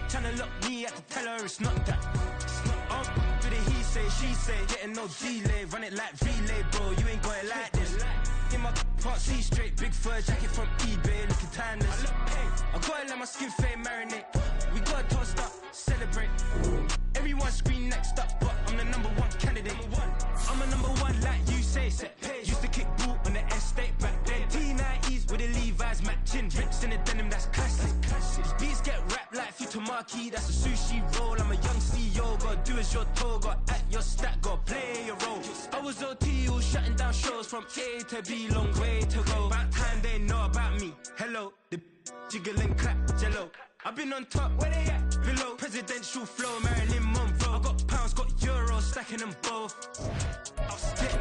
Tryna lock me, had to tell her it's not that. Do the he say, she say, getting no delay. Run it like relay, bro, you ain't got it like this. In my can't see straight, big fur jacket from eBay, looking timeless. I gotta let my skin fade marinate. We gotta toast up, celebrate. Everyone scream next up, but I'm the #1 candidate. I'm a #1 like you say, set page. Used to kick boot on the estate back then. T90s with the Levi's matching, rips in the denim, that's classic. These beats get wrapped like futamaki, that's a sushi roll. I'm a young CEO, gotta do as you're told, gotta act your stat, gotta play your role. I was OT, all shutting down shows from A to B, long way to go. About time they know about me. Hello, the jiggle and clap, jello. I've been on top, where they at? Below, presidential flow, Marilyn Monroe. I got pounds, got euros, stacking them both. I'll split,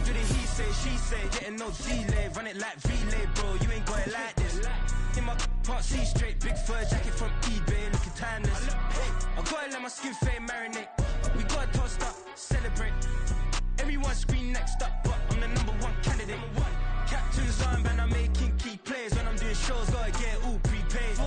do the he say, she say, getting no delay. Run it like relay, bro, you ain't got it like this. In my can't see straight, big fur jacket from eBay, looking timeless. I gotta let my skin fade marinate. We gotta toast up, celebrate. Everyone scream next up, but I'm the #1 candidate. Captain's armband, I'm making key plays. When I'm doing shows, gotta get all prepaid.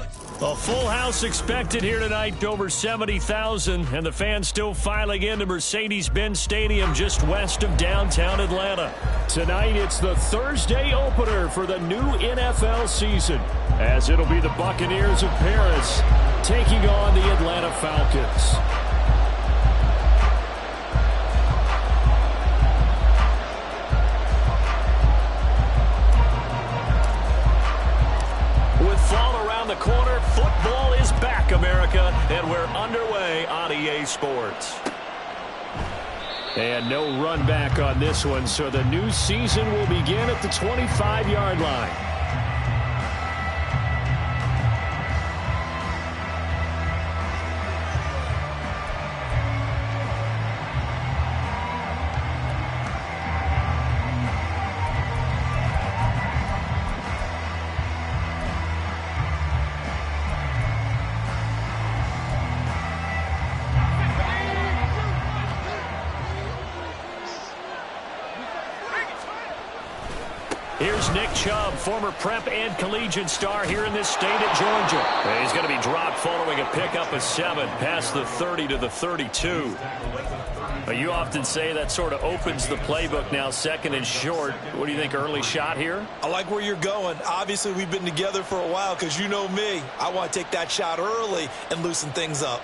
A full house expected here tonight, over 70,000, and the fans still filing into Mercedes-Benz Stadium just west of downtown Atlanta. Tonight, it's the Thursday opener for the new NFL season, as it'll be the Buccaneers of Paris taking on the Atlanta Falcons. Fall around the corner, football is back, America, and we're underway on EA Sports. And no run back on this one, so the new season will begin at the 25-yard line. Here's Nick Chubb, former prep and collegiate star here in this state of Georgia. And he's going to be dropped following a pickup of 7 past the 30 to the 32. You often say that sort of opens the playbook now, second and short. What do you think, early shot here? I like where you're going. Obviously, we've been together for a while because you know me. I want to take that shot early and loosen things up.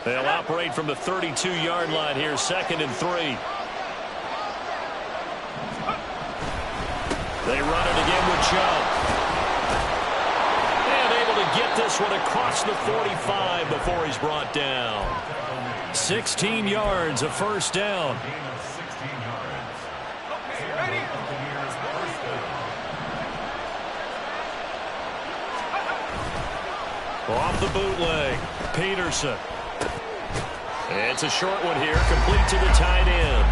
They'll operate from the 32-yard line here, 2nd and 3. They run it again with Chubb. And able to get this one across the 45 before he's brought down. 16 yards, a first down. Off the bootleg, Peterson. It's a short one here, complete to the tight end.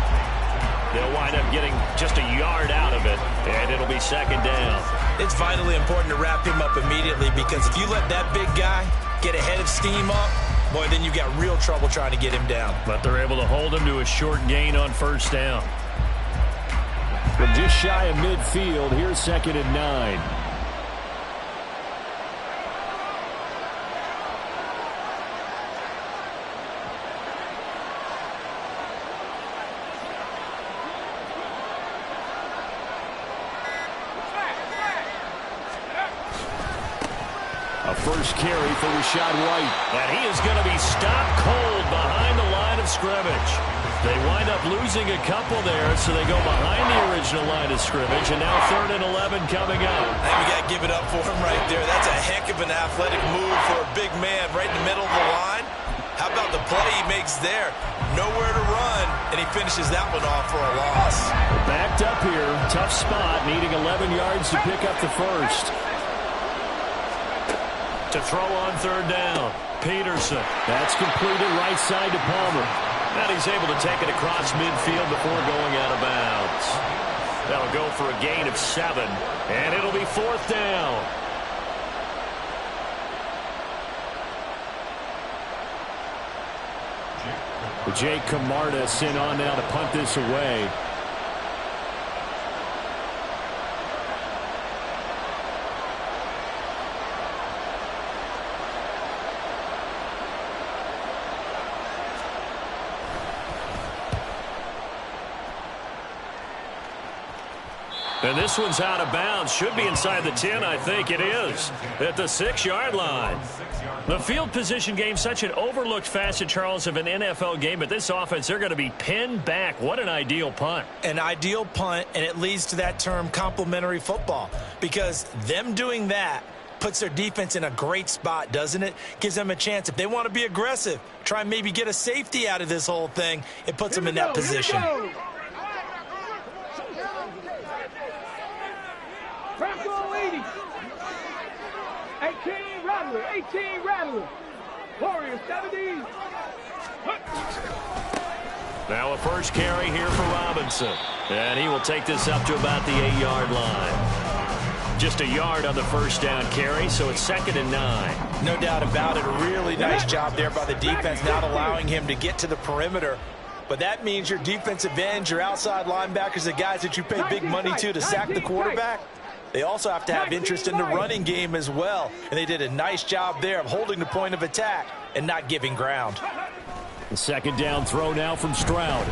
They'll wind up getting just a yard out of it, and it'll be 2nd down. It's vitally important to wrap him up immediately because if you let that big guy get ahead of steam up, boy, then you got real trouble trying to get him down. But they're able to hold him to a short gain on 1st down. From just shy of midfield, here's 2nd and 9. First carry for Rashad White. And he is going to be stopped cold behind the line of scrimmage. They wind up losing a couple there, so they go behind the original line of scrimmage, and now 3rd and 11 coming up. I think we got to give it up for him right there. That's a heck of an athletic move for a big man right in the middle of the line. How about the play he makes there? Nowhere to run, and he finishes that one off for a loss. Backed up here, tough spot, needing 11 yards to pick up the first. To throw on 3rd down, Peterson. That's completed right side to Palmer. And he's able to take it across midfield before going out of bounds. That'll go for a gain of 7, and it'll be 4th down. Jake Camarda sent on now to punt this away. And this one's out of bounds. Should be inside the 10, I think it is, at the 6-yard line. The field position game, such an overlooked facet, Charles, of an NFL game. But this offense, they're going to be pinned back. What an ideal punt. An ideal punt, and it leads to that term complementary football. Because them doing that puts their defense in a great spot, doesn't it? Gives them a chance. If they want to be aggressive, try and maybe get a safety out of this whole thing, it puts them in that position. Franco 80. 18 Rattler. 18 Rattler. Warriors 70. Now a first carry here for Robinson. And he will take this up to about the 8-yard line. Just a yard on the first down carry, so it's 2nd and 9. No doubt about it. A really nice job there by the defense, not allowing him to get to the perimeter. But that means your defensive ends, your outside linebackers, the guys that you pay big money to sack the quarterback, they also have to have interest in the running game as well. And they did a nice job there of holding the point of attack and not giving ground. The second down throw now from Stroud.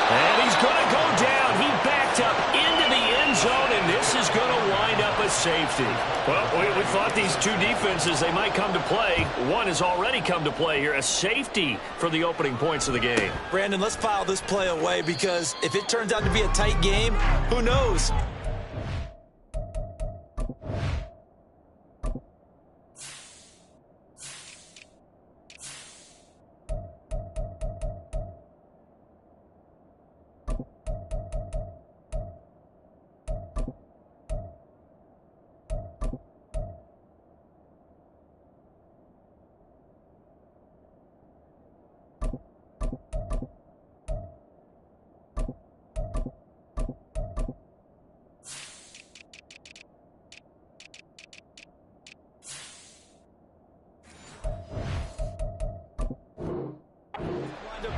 And he's going to go down. He backed up into the end zone, and this is going to wind up a safety. Well, we thought these two defenses, they might come to play. One has already come to play here, a safety for the opening points of the game. Brandon, let's file this play away because if it turns out to be a tight game, who knows?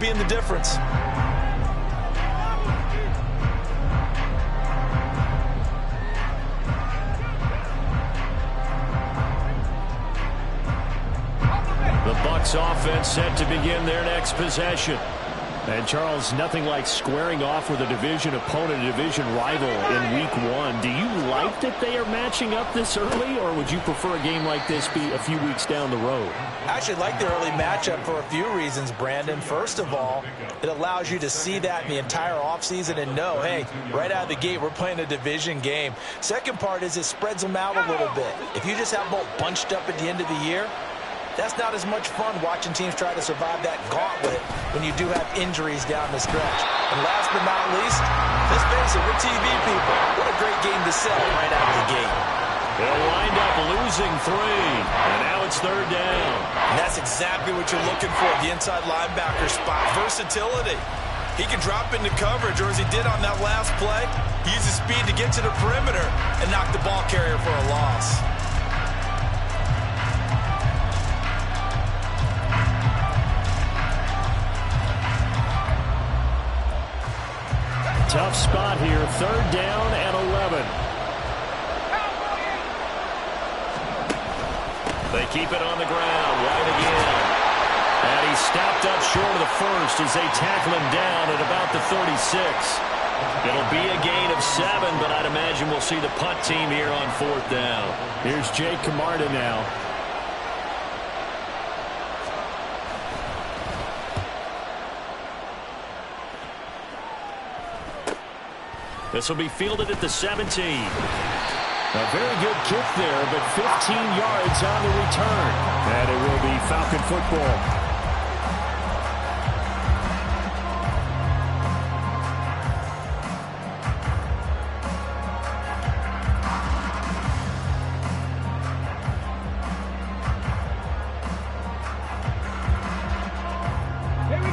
Being the difference. The Bucs offense set to begin their next possession. And, Charles, nothing like squaring off with a division opponent, a division rival in Week 1. Do you like that they are matching up this early, or would you prefer a game like this be a few weeks down the road? I actually like the early matchup for a few reasons, Brandon. First of all, it allows you to see that in the entire offseason and know, hey, right out of the gate, we're playing a division game. Second part is it spreads them out a little bit. If you just have both bunched up at the end of the year, that's not as much fun watching teams try to survive that gauntlet when you do have injuries down the stretch. And last but not least, let's face it, we're TV people. What a great game to sell right out of the gate. They'll wind up losing 3, and now it's 3rd down. And that's exactly what you're looking for, the inside linebacker spot. Versatility. He can drop into coverage, or as he did on that last play, he uses speed to get to the perimeter and knock the ball carrier for a loss. Tough spot here, 3rd down and 11. They keep it on the ground, right again. And he stopped up short of the first as they tackle him down at about the 36. It'll be a gain of 7, but I'd imagine we'll see the punt team here on 4th down. Here's Jake Camarda now. This will be fielded at the 17. A very good kick there, but 15 yards on the return. And it will be Falcon football.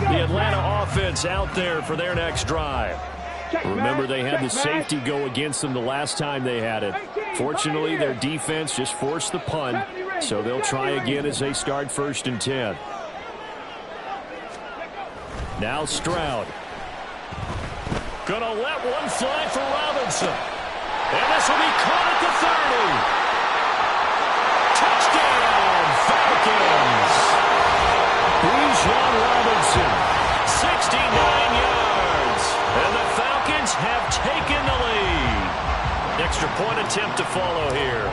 The Atlanta offense out there for their next drive. Remember, they had the safety go against them the last time they had it. Fortunately, their defense just forced the punt, so they'll try again as they start 1st and 10. Now Stroud. Gonna let one fly for Robinson. And this will be caught at the 30. Touchdown, Falcons! Bijan Robinson, 69 yards. And the Falcons have taken point attempt to follow here.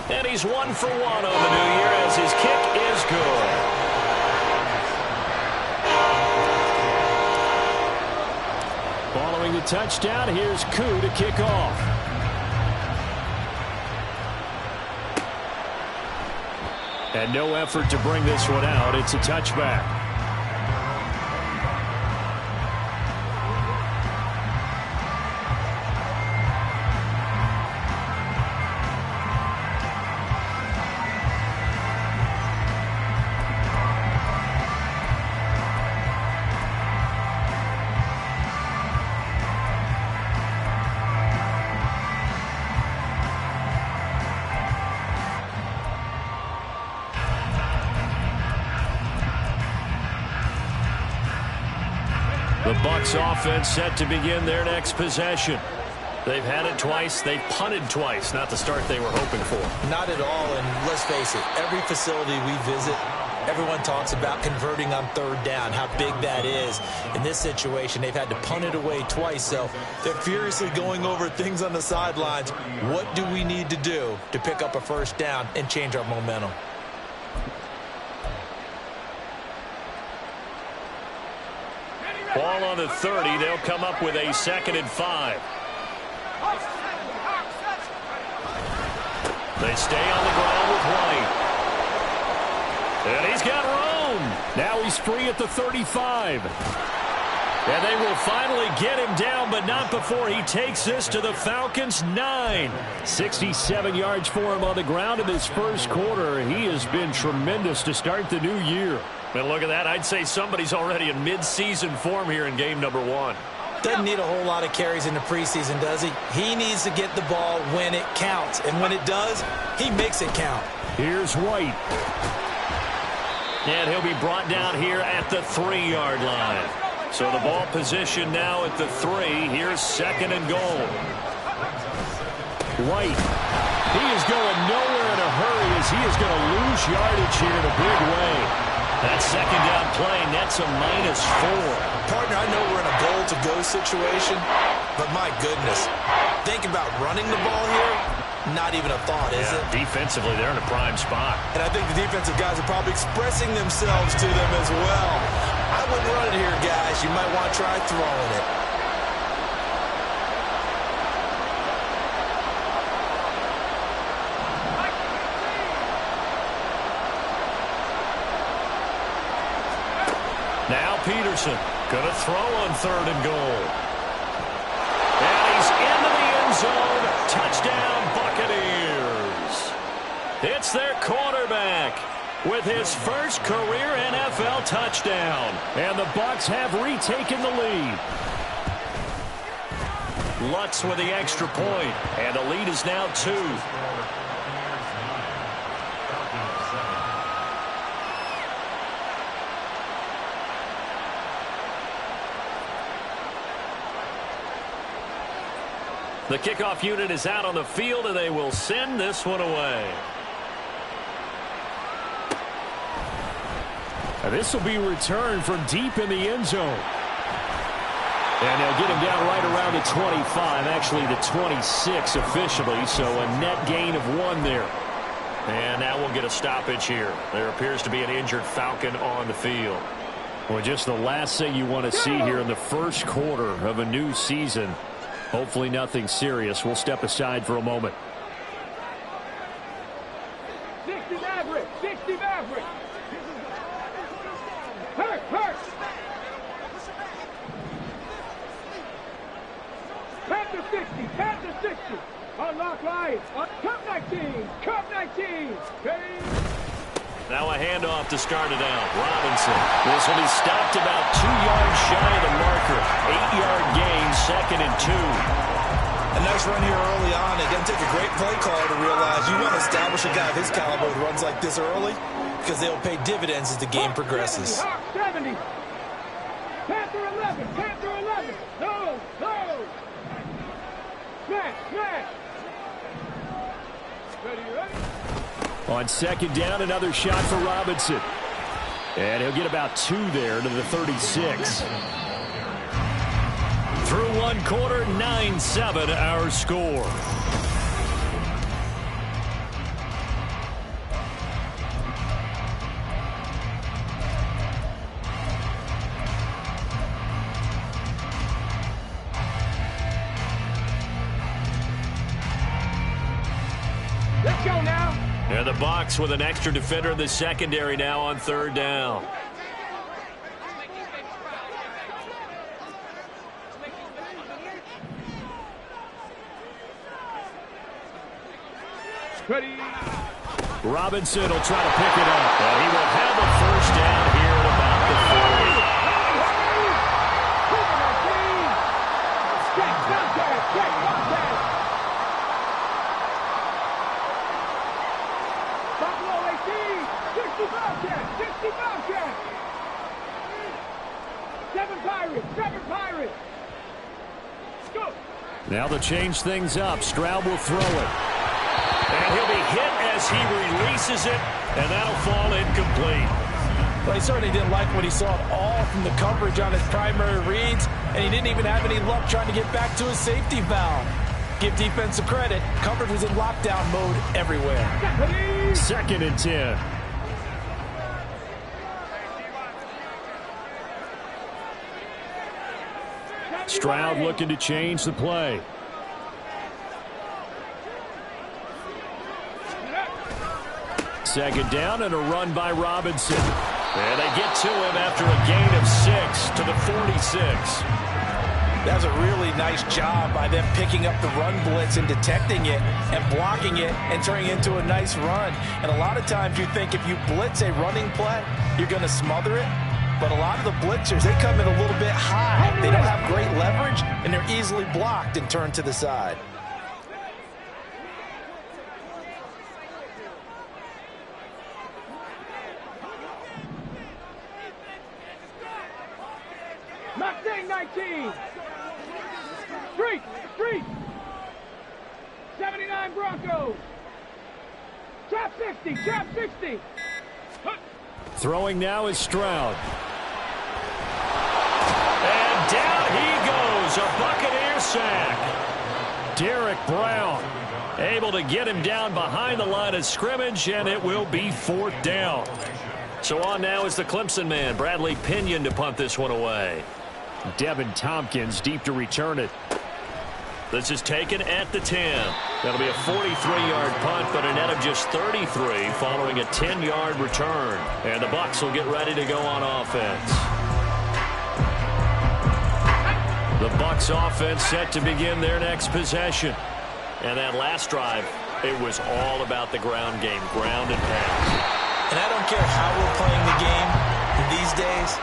And he's 1 for 1 on the new year as his kick is good. Following the touchdown, here's Koo to kick off. And no effort to bring this one out. It's a touchback. The Bucs offense set to begin their next possession. They've had it twice. They've punted twice. Not the start they were hoping for. Not at all, and let's face it, every facility we visit, everyone talks about converting on third down, how big that is. In this situation, they've had to punt it away twice, so they're furiously going over things on the sidelines. What do we need to do to pick up a first down and change our momentum? Ball on the 30. They'll come up with a 2nd and 5. They stay on the ground with White. And he's got room. Now he's free at the 35. And they will finally get him down, but not before he takes this to the Falcons' 9. 67 yards for him on the ground in this first quarter. He has been tremendous to start the new year. And look at that. I'd say somebody's already in mid-season form here in game number 1. Doesn't need a whole lot of carries in the preseason, does he? He needs to get the ball when it counts. And when it does, he makes it count. Here's White. And he'll be brought down here at the 3-yard line. So the ball position now at the 3. Here's 2nd and goal. White. He is going nowhere in a hurry as he is going to lose yardage here in a big way. That 2nd down play nets a -4. Partner, I know we're in a goal-to-go situation, but my goodness, think about running the ball here. Not even a thought, is it? Defensively, they're in a prime spot. And I think the defensive guys are probably expressing themselves to them as well. I wouldn't run it here, guys. You might want to try throwing it. Now Peterson going to throw on 3rd and goal. And he's into the end zone. Touchdown, Buccaneers. It's their quarterback with his first career NFL touchdown. And the Bucs have retaken the lead. Lutz with the extra point. And the lead is now 2. The kickoff unit is out on the field, and they will send this one away. And this will be returned from deep in the end zone. And they'll get him down right around the 25, actually the 26 officially, so a net gain of 1 there. And now we'll get a stoppage here. There appears to be an injured Falcon on the field. Well, just the last thing you want to see here in the first quarter of a new season. Hopefully nothing serious. We'll step aside for a moment. 60 Maverick! 60 Maverick! Hurt! Hurt! Panther 60! Panther 60! Unlock line! Cup 19! Cup 19! Ready? Now a handoff to start it out. Robinson. This will be stopped about 2 yards shy of the marker. 8-yard gain, 2nd and 2. A nice run here early on. It doesn't take a great play caller to realize you want to establish a guy of his caliber who runs like this early because they'll pay dividends as the game progresses. 70. Panther 11. Panther 11. No. No. Smash. Smash. Ready, ready? On 2nd down, another shot for Robinson. And he'll get about 2 there to the 36. Through 1 one quarter, 9-7 our score. Let's go now. And the Bucs with an extra defender in the secondary now on third down. Ready. Robinson will try to pick it up. And he will have a first down here at about the 40. Check contact. Check contact. Buffalo 18. 65 check. 65 check. 7 Pirates. 7 Pirates. Go. Now they'll change things up. Stroud will throw it. And he'll be hit as he releases it, and that'll fall incomplete. Well, he certainly didn't like what he saw at all from the coverage on his primary reads, and he didn't even have any luck trying to get back to his safety valve. Give defense some credit. Coverage was in lockdown mode everywhere. 2nd and 10. Stroud looking to change the play. Second down and a run by Robinson. And they get to him after a gain of 6 to the 46. That was a really nice job by them picking up the run blitz and detecting it and blocking it and turning it into a nice run. And a lot of times you think if you blitz a running play, you're going to smother it. But a lot of the blitzers, they come in a little bit high. They don't have great leverage, and they're easily blocked and turned to the side. Mustang 19. Street. 79 Broncos. Trap 60. Trap 60. Throwing now is Stroud. And down he goes. A Buccaneer sack. Derek Brown able to get him down behind the line of scrimmage, and it will be 4th down. So on now is the Clemson man, Bradley Pinion, to punt this one away. Devin Tompkins deep to return it. This is taken at the 10. That'll be a 43-yard punt, but a net of just 33 following a 10-yard return. And the Bucs will get ready to go on offense. The Bucs offense set to begin their next possession. And that last drive, it was all about the ground game, ground and pass. And I don't care how we're playing the game these days,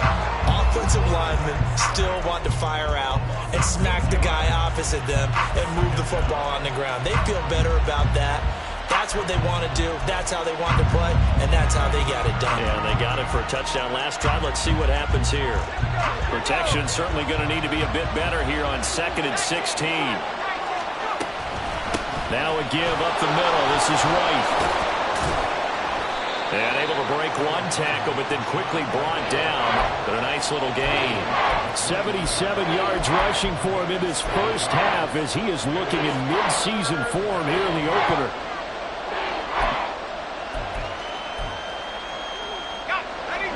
offensive linemen still want to fire out and smack the guy opposite them and move the football on the ground. They feel better about that. That's what they want to do. That's how they want to play, and that's how they got it done. Yeah, they got it for a touchdown last drive. Let's see what happens here. Protection certainly going to need to be a bit better here on 2nd and 16. Now a give up the middle. This is Wright. And able to break one tackle, but then quickly brought down. But a nice little gain. 77 yards rushing for him in this first half as he is looking in mid-season form here in the opener.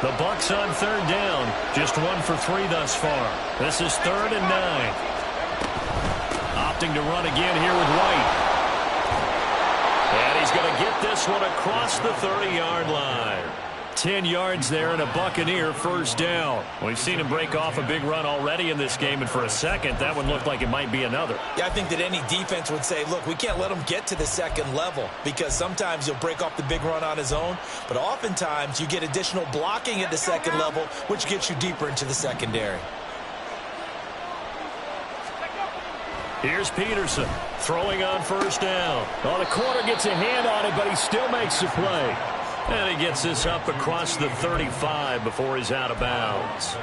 The Bucs on 3rd down. Just 1 for 3 thus far. This is 3rd and 9. Opting to run again here with White. And he's going to get this one across the 30-yard line. 10 yards there and a Buccaneer first down. We've seen him break off a big run already in this game, and for a second, that one looked like it might be another. Yeah, I think that any defense would say, look, we can't let him get to the second level because sometimes he'll break off the big run on his own, but oftentimes you get additional blocking at the second level, which gets you deeper into the secondary. Here's Peterson throwing on first down. Oh, the corner gets a hand on it, but he still makes the play. And he gets this up across the 35 before he's out of bounds.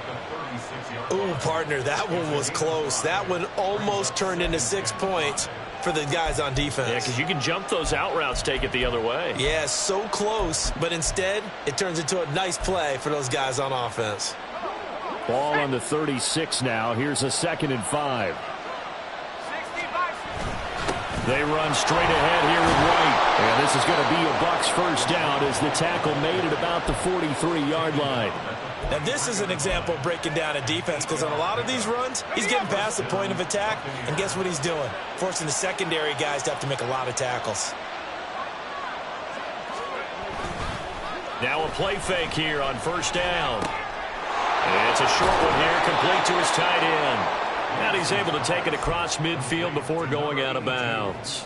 Ooh, partner, that one was close. That one almost turned into 6 points for the guys on defense. Yeah, because you can jump those out routes, take it the other way. Yeah, so close, but instead it turns into a nice play for those guys on offense. Ball on the 36 now. Here's a 2nd and 5. They run straight ahead here with White. And this is going to be a Bucs first down as the tackle made at about the 43-yard line. Now, this is an example of breaking down a defense, because on a lot of these runs, he's getting past the point of attack, and guess what he's doing? Forcing the secondary guys to have to make a lot of tackles. Now a play fake here on first down. And it's a short one here, complete to his tight end. And he's able to take it across midfield before going out of bounds.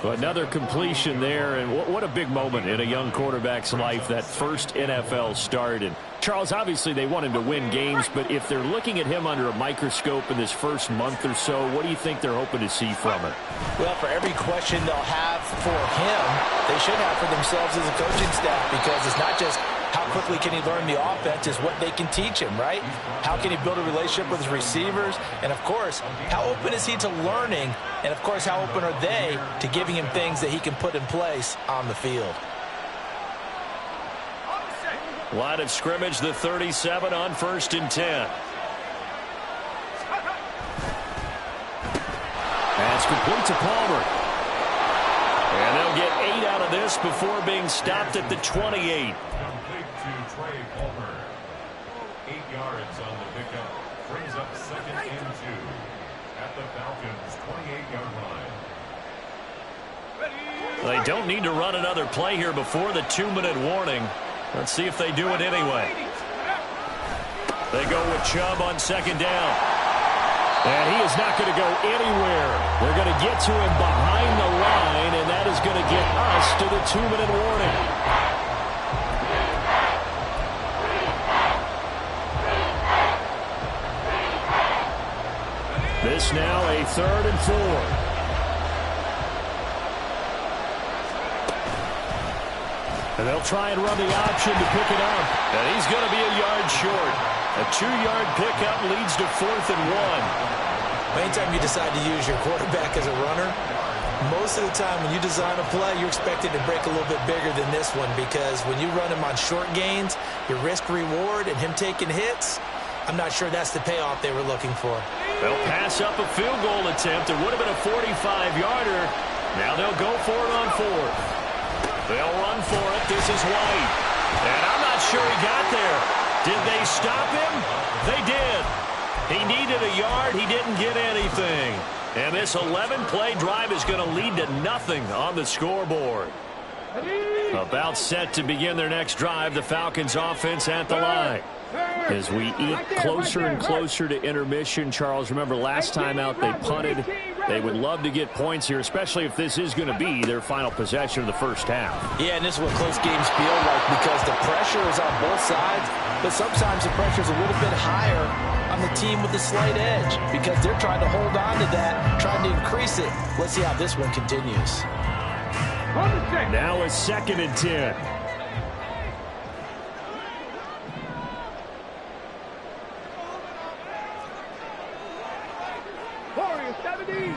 Another completion there, and what a big moment in a young quarterback's life, that first NFL start. And Charles, obviously they want him to win games, but if they're looking at him under a microscope in this first month or so, what do you think they're hoping to see from it? Well, for every question they'll have for him, they should have for themselves as a coaching staff, because it's not just how quickly can he learn the offense, is what they can teach him, right? How can he build a relationship with his receivers? And, of course, how open is he to learning? And, of course, how open are they to giving him things that he can put in place on the field? Line of scrimmage, the 37 on 1st and 10. That's complete to Palmer. And they'll get 8 out of this before being stopped at the 28. To Trey Palmer. 8 yards on the pickup. Brings up 2nd and 2 at the Falcons' 28-yard line. They don't need to run another play here before the 2-minute warning. Let's see if they do it anyway. They go with Chubb on 2nd down. And he is not going to go anywhere. They're going to get to him behind the line, and that is going to get us to the 2-minute warning. This now a 3rd and 4. And they'll try and run the option to pick it up. And he's going to be a yard short. A 2-yard pickup leads to 4th and 1. Anytime you decide to use your quarterback as a runner, most of the time when you design a play, you're expected to break a little bit bigger than this one, because when you run him on short gains, your risk-reward and him taking hits, I'm not sure that's the payoff they were looking for. They'll pass up a field goal attempt. It would have been a 45-yarder. Now they'll go for it on 4th. They'll run for it. This is White. And I'm not sure he got there. Did they stop him? They did. He needed a yard. He didn't get anything. And this 11-play drive is going to lead to nothing on the scoreboard. About set to begin their next drive, the Falcons offense at the line. As we eat closer and closer to intermission, Charles, remember last time out they punted. They would love to get points here, especially if this is going to be their final possession of the first half. Yeah, and this is what close games feel like, because the pressure is on both sides, but sometimes the pressure is a little bit higher on the team with the slight edge, because they're trying to hold on to that, trying to increase it. Let's see how this one continues. Now it's 2nd and 10. Warriors 70.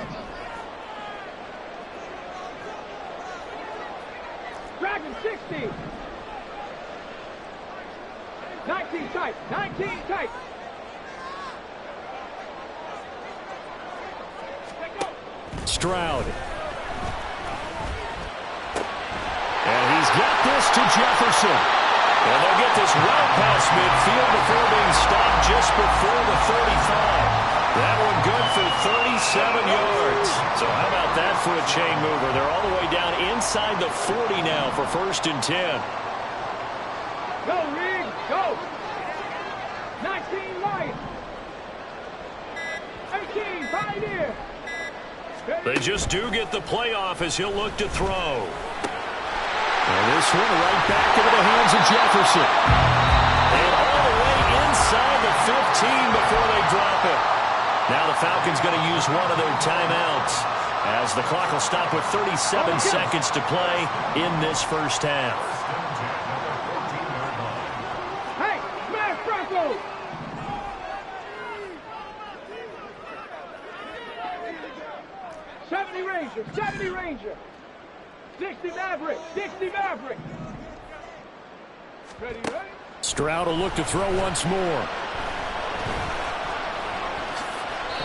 Dragon 60. 19 tight. 19 tight. Stroud. And he's got this to Jefferson. And they'll get this well past midfield before being stopped just before the 35. That one good for 37 yards. So how about that for a chain mover? They're all the way down inside the 40 now for 1st and 10. Go, Rig, go. 19 right. 18, pioneer. They just do get the playoff as he'll look to throw. And this one right back into the hands of Jefferson. And all the way inside the 15 before they drop it. Now the Falcons going to use one of their timeouts as the clock will stop with 37 seconds to play in this first half. Hey, smash Bronco! Ranger, 70 Ranger, 60 Maverick, 60 Maverick. Ready, ready? Stroud will look to throw once more.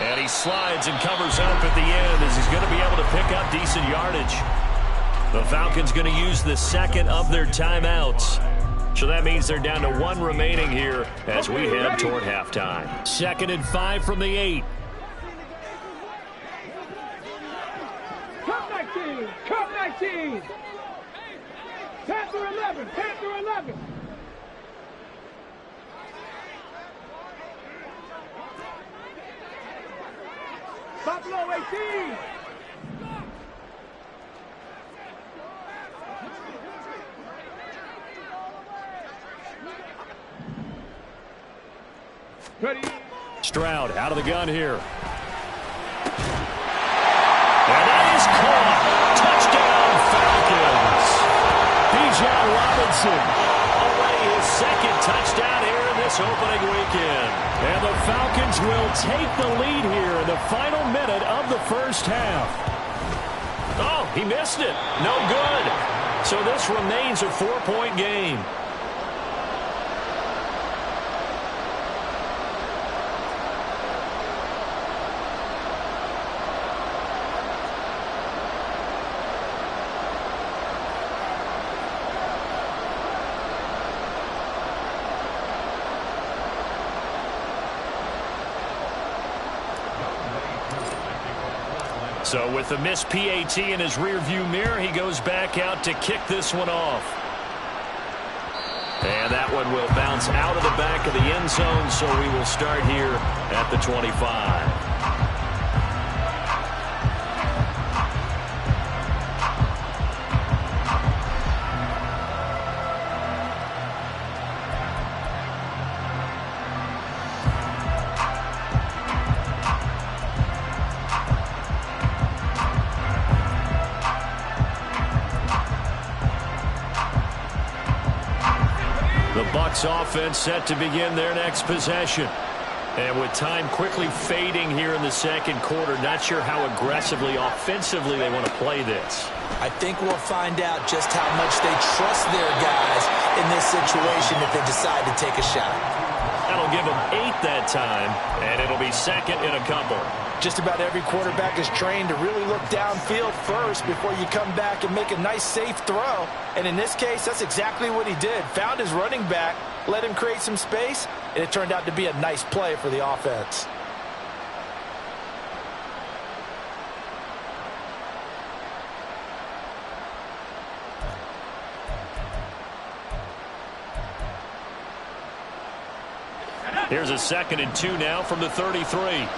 And he slides and covers up at the end as he's going to be able to pick up decent yardage. The Falcons going to use the second of their timeouts. So that means they're down to 1 remaining here as we head toward halftime. 2nd and 5 from the 8. Cup 19! Cup 19! Panther 11! Panther 11! Buffalo 18! Ready. Stroud out of the gun here. And that is caught. Touchdown, Falcons. Bijan Robinson already his 2nd touchdown here in this opening weekend. And the Falcons will take the lead here in the final minute of the first half. Oh, he missed it. No good. So this remains a 4-point game. So with the missed PAT in his rearview mirror, he goes back out to kick this one off. And that one will bounce out of the back of the end zone, so we will start here at the 25. Bucs offense set to begin their next possession. And with time quickly fading here in the second quarter, not sure how aggressively, offensively they want to play this. I think we'll find out just how much they trust their guys in this situation if they decide to take a shot. That'll give them 8 that time, and it'll be 2nd and a couple. Just about every quarterback is trained to really look downfield first before you come back and make a nice, safe throw. And in this case, that's exactly what he did. Found his running back, let him create some space, and it turned out to be a nice play for the offense. Here's a 2nd and 2 now from the 33.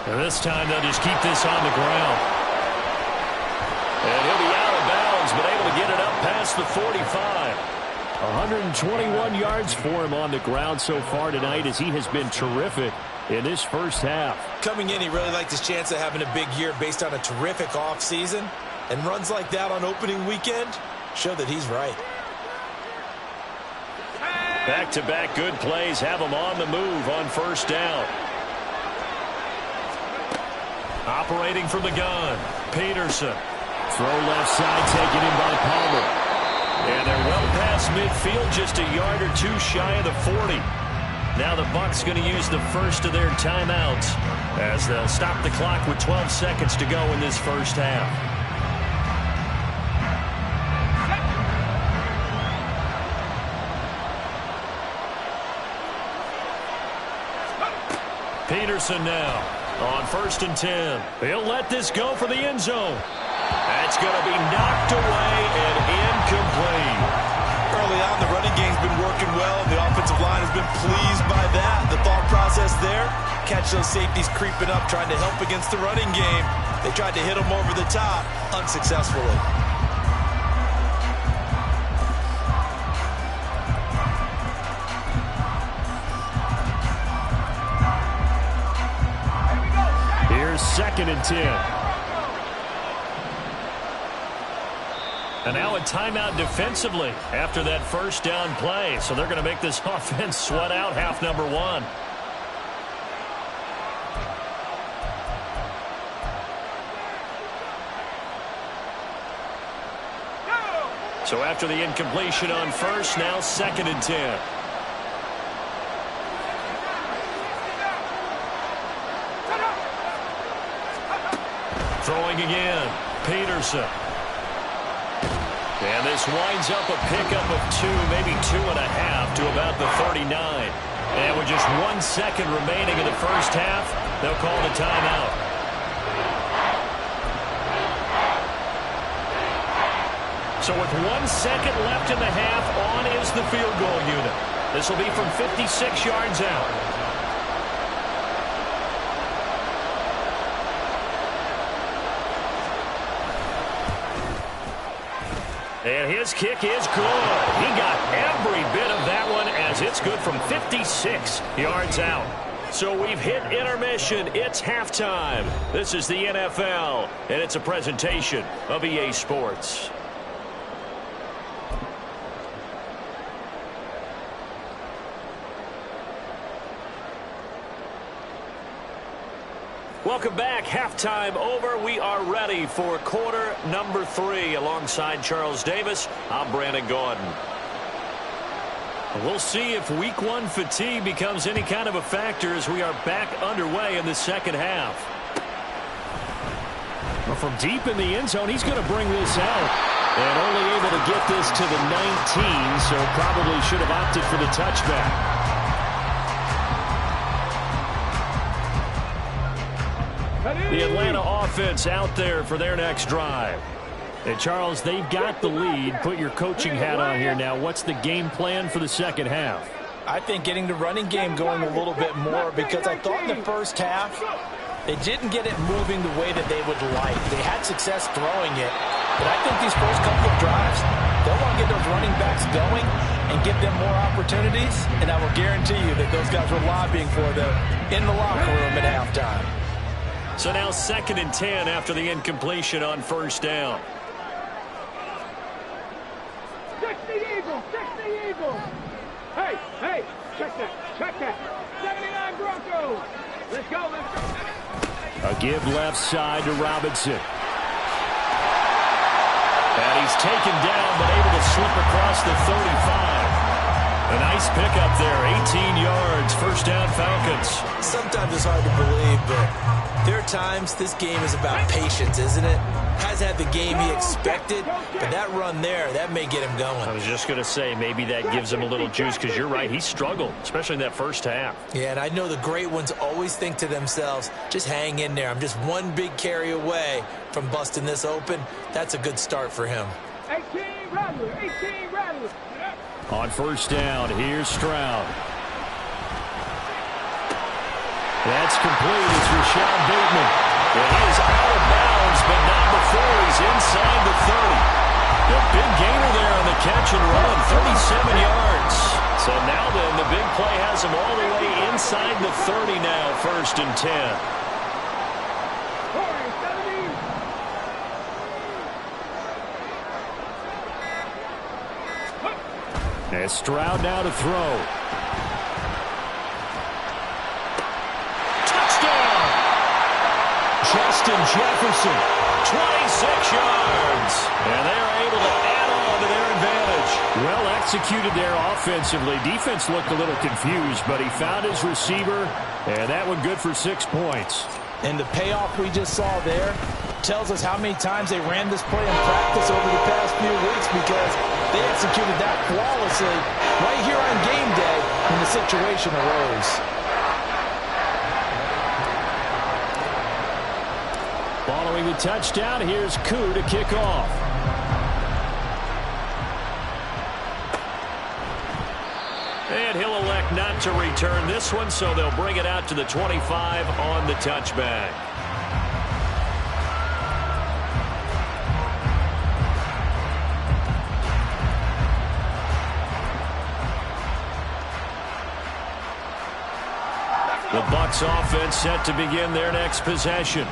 And this time they'll just keep this on the ground. And he'll be out of bounds, but able to get it up past the 45. 121 yards for him on the ground so far tonight as he has been terrific in this first half. Coming in, he really liked his chance of having a big year based on a terrific offseason. And runs like that on opening weekend show that he's right. Back-to-back good plays have him on the move on first down. Operating from the gun, Peterson. Throw left side taken in by Palmer. And they're well past midfield, just a yard or two shy of the 40. Now the Bucs going to use the first of their timeouts as they'll stop the clock with 12 seconds to go in this first half. Peterson now on 1st and 10. He'll let this go for the end zone. That's going to be knocked away and incomplete. Early on, the running game's been working well. The offensive line has been pleased by that. The thought process there, catch those safeties creeping up, trying to help against the running game. They tried to hit them over the top, unsuccessfully. Here's 2nd and 10. And now a timeout defensively after that first down play. So they're going to make this offense sweat out half number 1. So after the incompletion on first, now 2nd and 10. Throwing again. Peterson. And this winds up a pickup of 2, maybe 2.5 to about the 39. And with just 1 second remaining in the first half, they'll call the timeout. So with 1 second left in the half, on is the field goal unit. This will be from 56 yards out. And his kick is good. He got every bit of that one as it's good from 56 yards out. So we've hit intermission. It's halftime. This is the NFL, and it's a presentation of EA Sports. Welcome back. Halftime over. We are ready for quarter number 3. Alongside Charles Davis, I'm Brandon Gordon. We'll see if week 1 fatigue becomes any kind of a factor as we are back underway in the second half. Well, from deep in the end zone, he's going to bring this out. And only able to get this to the 19, so probably should have opted for the touchback. The Atlanta offense out there for their next drive. And Charles, they've got the lead. Put your coaching hat on here now. What's the game plan for the second half? I think getting the running game going a little bit more, because I thought in the first half they didn't get it moving the way that they would like. They had success throwing it, but I think these first couple of drives, they'll want to get those running backs going and give them more opportunities, and I will guarantee you that those guys were lobbying for them in the locker room at halftime. So now 2nd and 10 after the incompletion on first down. 60 Eagles, 60 Eagles. Hey, check that. 79 Broncos. Let's go. A give left side to Robinson. And he's taken down, but able to slip across the 35. A nice pickup there, 18 yards, first down Falcons. Sometimes it's hard to believe, but there are times this game is about patience, isn't it? Has had the game he expected, but that run there, that may get him going. I was just going to say, maybe that gives him a little juice, because you're right, he struggled, especially in that first half. Yeah, and I know the great ones always think to themselves, just hang in there. I'm just one big carry away from busting this open. That's a good start for him. 18 Rattlers. On first down, here's Stroud. That's complete. It's Rashad Bateman. And he is out of bounds, but not before he's inside the 30. The big gainer there on the catch and run, 37 yards. So now then, the big play has him all the way inside the 30 now, 1st and 10. And Stroud now to throw. Touchdown! Justin Jefferson, 26 yards. And they're able to add on to their advantage. Well executed there offensively. Defense looked a little confused, but he found his receiver, and that one good for 6 points. And the payoff we just saw there tells us how many times they ran this play in practice over the past few weeks, because they executed that flawlessly right here on game day when the situation arose. Following the touchdown, here's Koo to kick off. And he'll elect not to return this one, so they'll bring it out to the 25 on the touchback. The Bucs offense set to begin their next possession.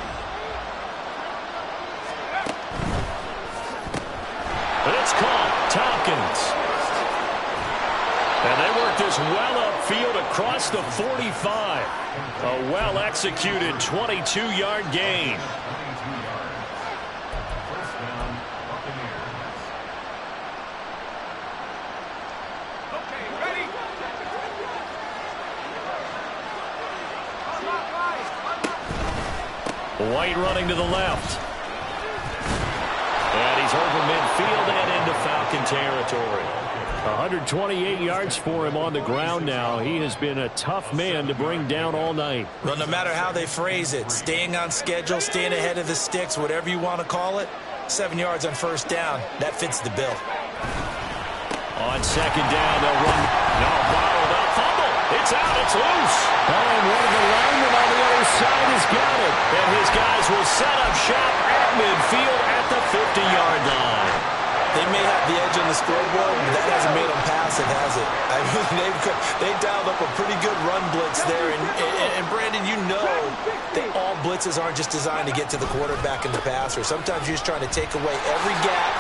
It's caught. Tompkins. And they work this well upfield across the 45. A well-executed 22-yard gain. First down, Buccaneers. Okay, ready? White running to the left. And he's over midfield and into Falcon territory. 128 yards for him on the ground now. He has been a tough man to bring down all night. Well, no matter how they phrase it, staying on schedule, staying ahead of the sticks, whatever you want to call it, 7 yards on first down, that fits the bill. On second down, they'll run. No, borrowed up, fumble. It's out, it's loose. And one of the linemen on the other side has got it. And his guys will set up shop at midfield at the 50-yard line. They may have the edge on the scoreboard, but that hasn't made them passive, has it? I mean, they dialed up a pretty good run blitz there. And Brandon, you know that all blitzes aren't just designed to get to the quarterback and the passer. Sometimes you're just trying to take away every gap,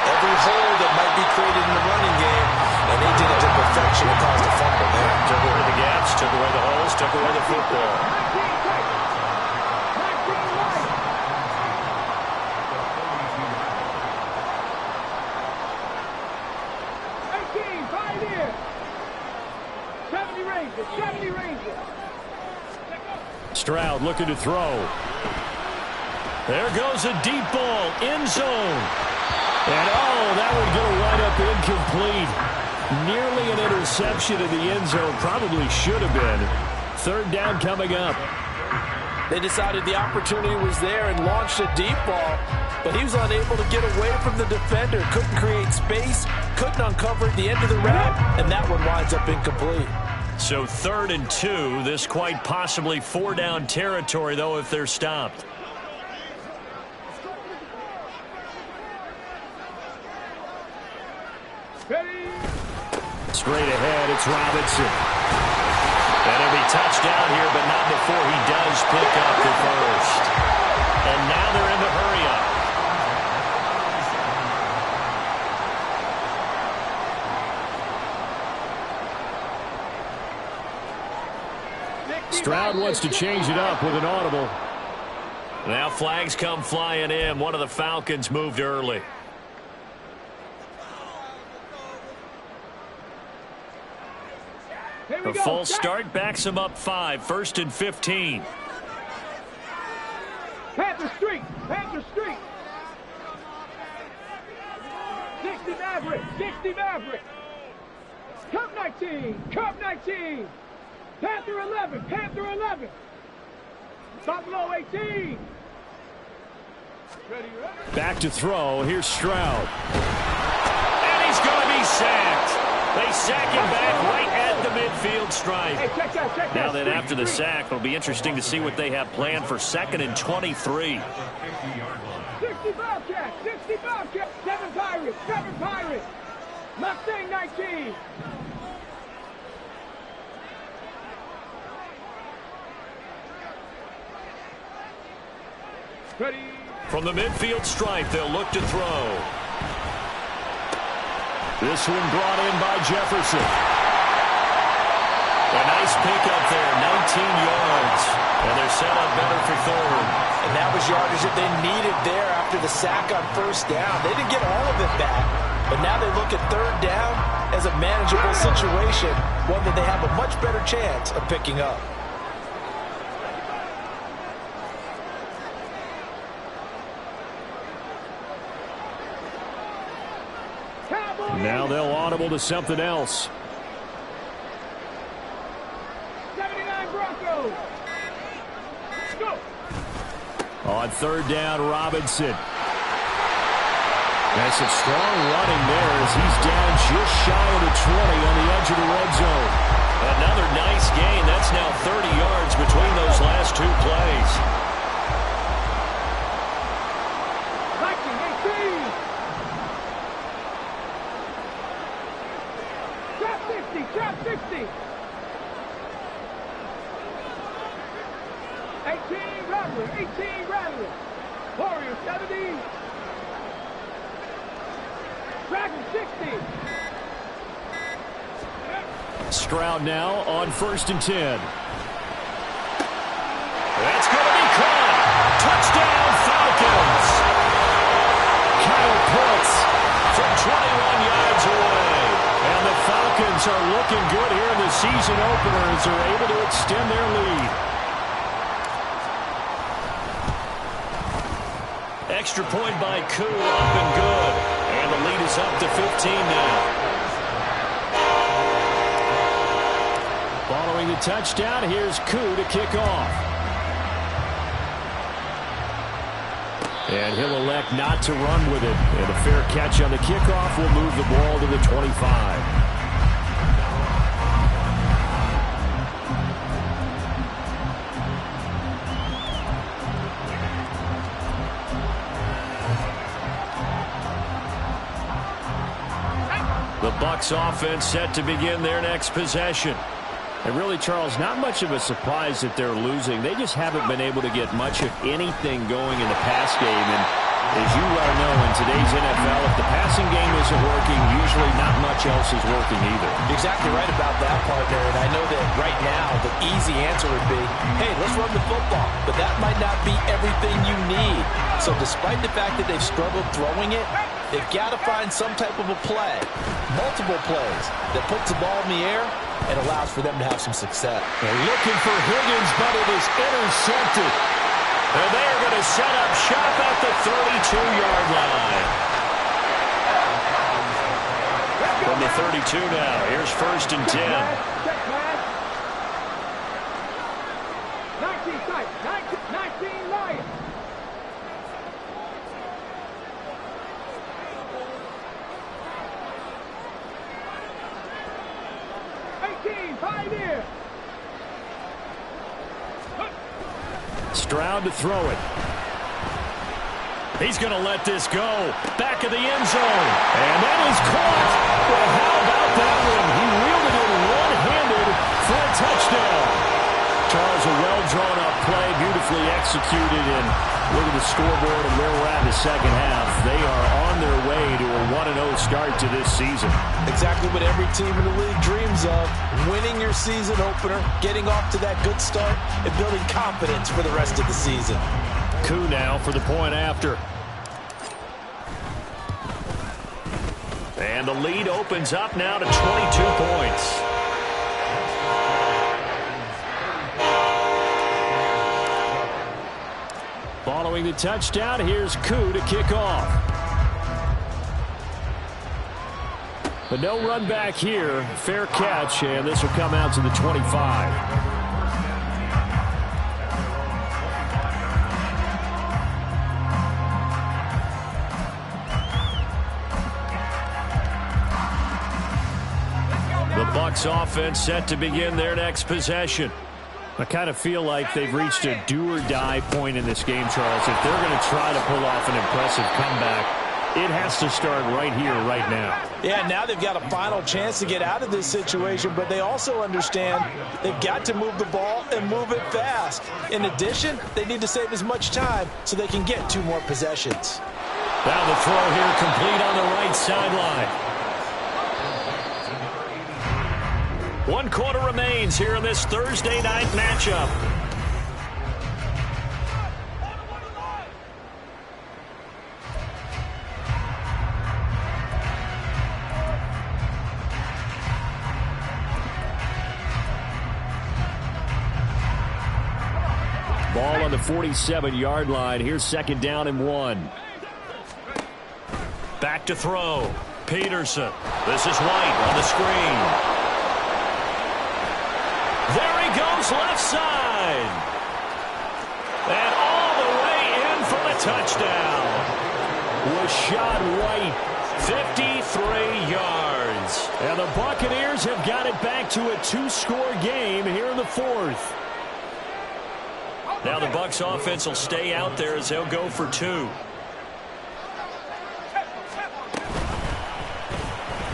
every hole that might be created in the running game, and they did it to perfection and caused a fumble there. Took away the gaps, took away the holes, took away the football. Stroud looking to throw. There goes a deep ball, end zone. And that would go right up incomplete. Nearly an interception in the end zone. Probably should have been. Third down coming up. They decided the opportunity was there and launched a deep ball, but he was unable to get away from the defender. Couldn't create space, couldn't uncover at the end of the route, and that one winds up incomplete. So 3rd and 2. This quite possibly 4-down territory, though, if they're stopped. Straight ahead, it's Robinson. And it'll be touchdown here, but not before he does pick up the first. And now they're in the hurry-up. Stroud wants to change it up with an audible. Now flags come flying in. One of the Falcons moved early. The full start backs him up 5. 1st and 15. Panther Street. Panther Street. 60 Maverick. 60 Maverick. Cup 19. Cup 19. Panther 11. Panther 11. Buffalo 18. Back to throw. Here's Stroud. And he's going to be sacked. They sack him back right at the midfield stripe. Hey, check that, now then, after the sack, it'll be interesting to see what they have planned for 2nd and 23. 60 Bobcats. 60 Bobcats. 7 Pirates. 7 Pirates. Mustang 19. Ready. From the midfield stripe, they'll look to throw. This one brought in by Jefferson. A nice pickup there, 19 yards. And they're set up better for 3rd. And that was yardage that they needed there after the sack on 1st down. They didn't get all of it back, but now they look at 3rd down as a manageable situation, one that they have a much better chance of picking up. Now they'll audible to something else. 79 Broncos. Go. On 3rd down, Robinson. That's some strong running there as he's down just shy of the 20 on the edge of the red zone. Another nice gain. That's now 30 yards between those last 2 plays. Trap 60. 18 Rattler. 18 Rattler. Warrior 70. Dragon 60. Stroud now on 1st and 10. That's going to be caught. Touchdown Falcons. Kyle Pitts from 21 yards away. And the Falcons are looking good here in the season opener as they're able to extend their lead. extra point by Koo, up and good. And the lead is up to 15 now. Following the touchdown, here's Koo to kick off. And he'll elect not to run with it. And a fair catch on the kickoff will move the ball to the 25. The Bucs offense set to begin their next possession. And really, Charles, not much of a surprise that they're losing. They just haven't been able to get much of anything going in the pass game. And as you well know, in today's NFL, if the passing game isn't working, usually not much else is working either. Exactly right about that, partner. And I know that right now the easy answer would be, hey, let's run the football. But that might not be everything you need. So despite the fact that they've struggled throwing it, they've got to find some type of a play, multiple plays, that puts the ball in the air and allows for them to have some success. They're looking for Higgins, but it is intercepted. And they're going to set up shop at the 32-yard line. From the 32 now, here's 1st and 10. Check pass. 19 sight. 19 Lions. Pioneer. Stroud to throw it. He's going to let this go. Back of the end zone. And that is caught. Well, how about that one? He wielded it one-handed for a touchdown. Charles, a well-drawn-up play, beautifully executed. And look at the scoreboard and where we're at in the second half. They are on their way to a 1-0 start to this season. Exactly what every team in the league dreams of. Winning your season opener, getting off to that good start, and building confidence for the rest of the season. Koo now for the point after. And the lead opens up now to 22 points. Following the touchdown, here's Koo to kick off. But no run back here. Fair catch, and this will come out to the 25. The Bucs offense set to begin their next possession. I kind of feel like they've reached a do-or-die point in this game, Charles. If they're going to try to pull off an impressive comeback, it has to start right here, right now. Yeah, now they've got a final chance to get out of this situation, but they also understand they've got to move the ball and move it fast. In addition, they need to save as much time so they can get 2 more possessions. Now the throw here complete on the right sideline. 1 quarter remains here in this Thursday night matchup. Ball on the 47-yard line. Here's 2nd down and 1. Back to throw. Peterson. This is White on the screen. There he goes, left side. And all the way in for the touchdown. Rashad White, 53 yards. And the Buccaneers have got it back to a 2-score game here in the 4th. Now the Bucs offense will stay out there as they'll go for 2.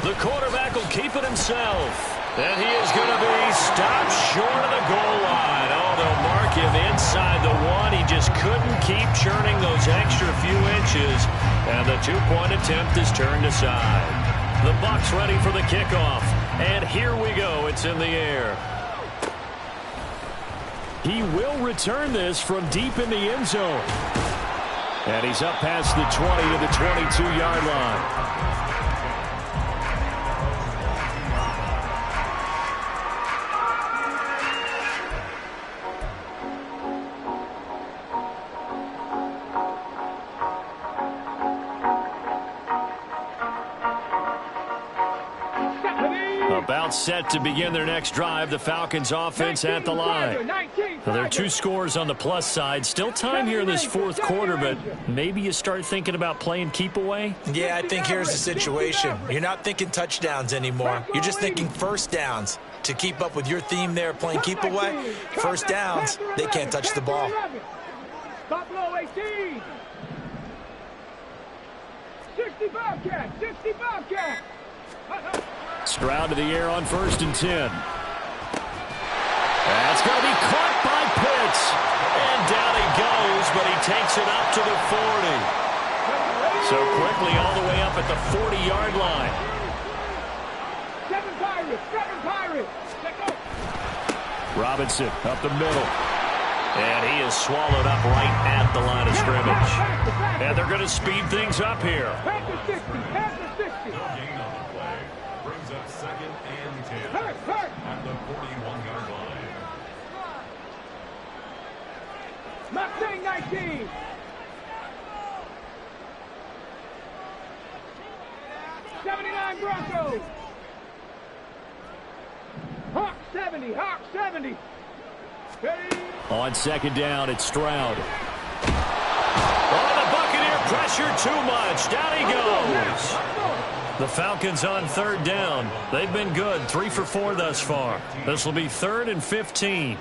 The quarterback will keep it himself. And he is going to be stopped short of the goal line. Oh, they'll mark him inside the 1. He just couldn't keep churning those extra few inches. And the 2-point attempt is turned aside. The Bucs ready for the kickoff. And here we go. It's in the air. He will return this from deep in the end zone. And he's up past the 20 to the 22-yard line. about set to begin their next drive. The Falcons offense at the line. Well, there are 2 scores on the plus side. Still time here in this fourth quarter, but maybe you start thinking about playing keep away? Yeah, I think here's the situation. You're not thinking touchdowns anymore. You're just thinking first downs. To keep up with your theme there, playing keep away, first downs, they can't touch the ball. Buffalo 18. 60 Bobcats, 60 Bobcats. Stroud to the air on 1st and 10. That's going to be caught by Pitts. And down he goes, but he takes it up to the 40. So quickly all the way up at the 40-yard line. 7 Pirates, 7 Pirates. Let's go. Robinson up the middle. And he is swallowed up right at the line of scrimmage. And they're going to speed things up here. Panther 60, Panther 60. No gain on the play. Brings up 2nd and 10. Hurt. At the 41-yard line. Mustang 19. '79 Broncos. Hawk 70, Hawk 70. Ready? On 2nd down, it's Stroud. Oh, the Buccaneer pressure too much. Down he goes. The Falcons on 3rd down. They've been good, 3 for 4 thus far. This will be 3rd and 15.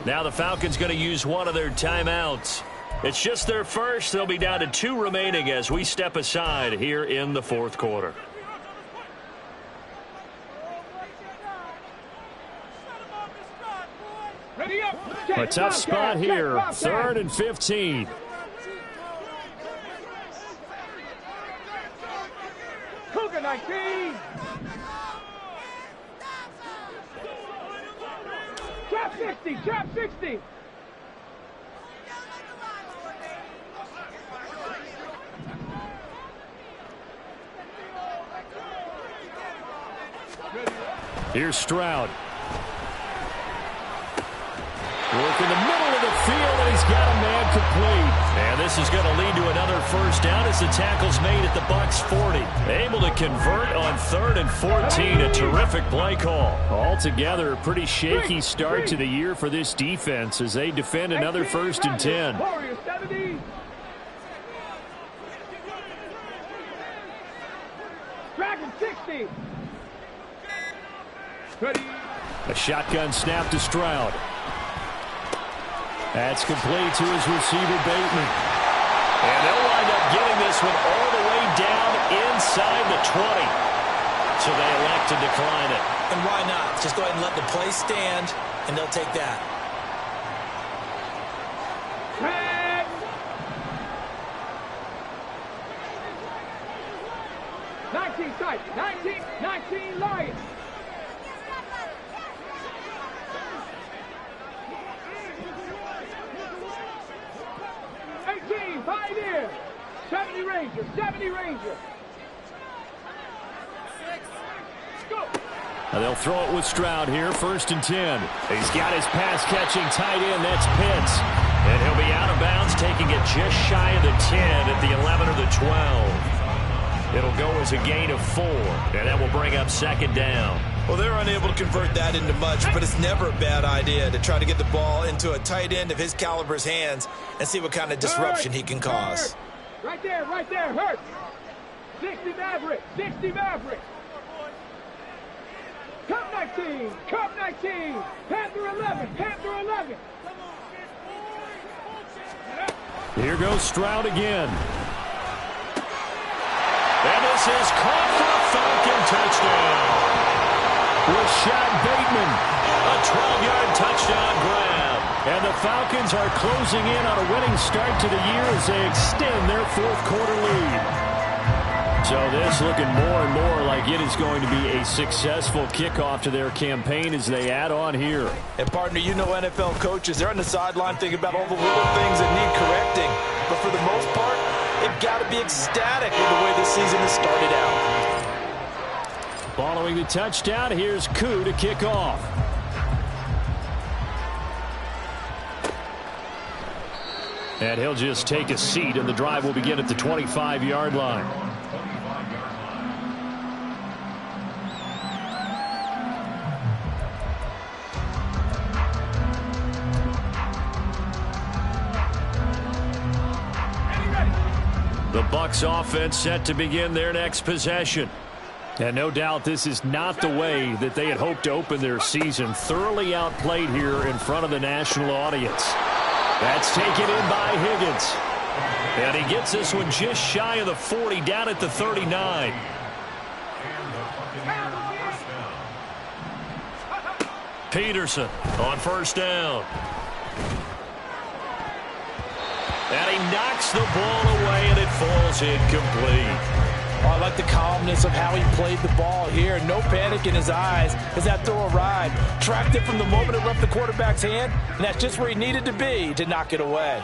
Now the Falcons going to use one of their timeouts. It's just their first. They'll be down to 2 remaining as we step aside here in the fourth quarter. A tough spot here. 3rd and 15. Cougar 19. Trap 60, trap 60. Here's Stroud. Work in the middle of the field, and he's got a man complete. And this is going to lead to another first down as the tackle's made at the Bucs 40. Able to convert on 3rd and 14. A terrific play call. Altogether, a pretty shaky start to the year for this defense as they defend another 1st and 10. Warriors 70. Dragon 60. Ready. A shotgun snap to Stroud. That's complete to his receiver, Bateman. And they'll wind up getting this one all the way down inside the 20. So they elect to decline it. And why not? Just go ahead and let the play stand, and they'll take that. Red. Sight. 19 Lions. Pioneer, 70 Ranger, 70 Ranger. Go. Now they'll throw it with Stroud here, 1st and 10. He's got his pass-catching tight end, that's Pitts. And he'll be out of bounds, taking it just shy of the 10 at the 11 or the 12. It'll go as a gain of 4, and that will bring up 2nd down. Well, they're unable to convert that into much, but it's never a bad idea to try to get the ball into a tight end of his caliber's hands and see what kind of disruption he can cause. Right there, hurt. 60 Maverick, 60 Maverick. Cup 19, Panther 11, Panther 11. Here goes Stroud again. And this is caught for a Falcon touchdown. Rashad Bateman, a 12-yard touchdown grab. And the Falcons are closing in on a winning start to the year as they extend their fourth quarter lead. So this looking more and more like it is going to be a successful kickoff to their campaign as they add on here. And partner, you know NFL coaches, they're on the sideline thinking about all the little things that need correcting. But for the most part, they've got to be ecstatic with the way this season has started out. Following the touchdown, here's Koo to kick off. And he'll just take a seat, and the drive will begin at the 25-yard line. The Bucs offense set to begin their next possession. And no doubt this is not the way that they had hoped to open their season. Thoroughly outplayed here in front of the national audience. That's taken in by Higgins. And he gets this one just shy of the 40, down at the 39. Peterson on first down. And he knocks the ball away, and it falls incomplete. Oh, I like the calmness of how he played the ball here. No panic in his eyes as that throw arrived. Tracked it from the moment it left the quarterback's hand, and that's just where he needed to be to knock it away.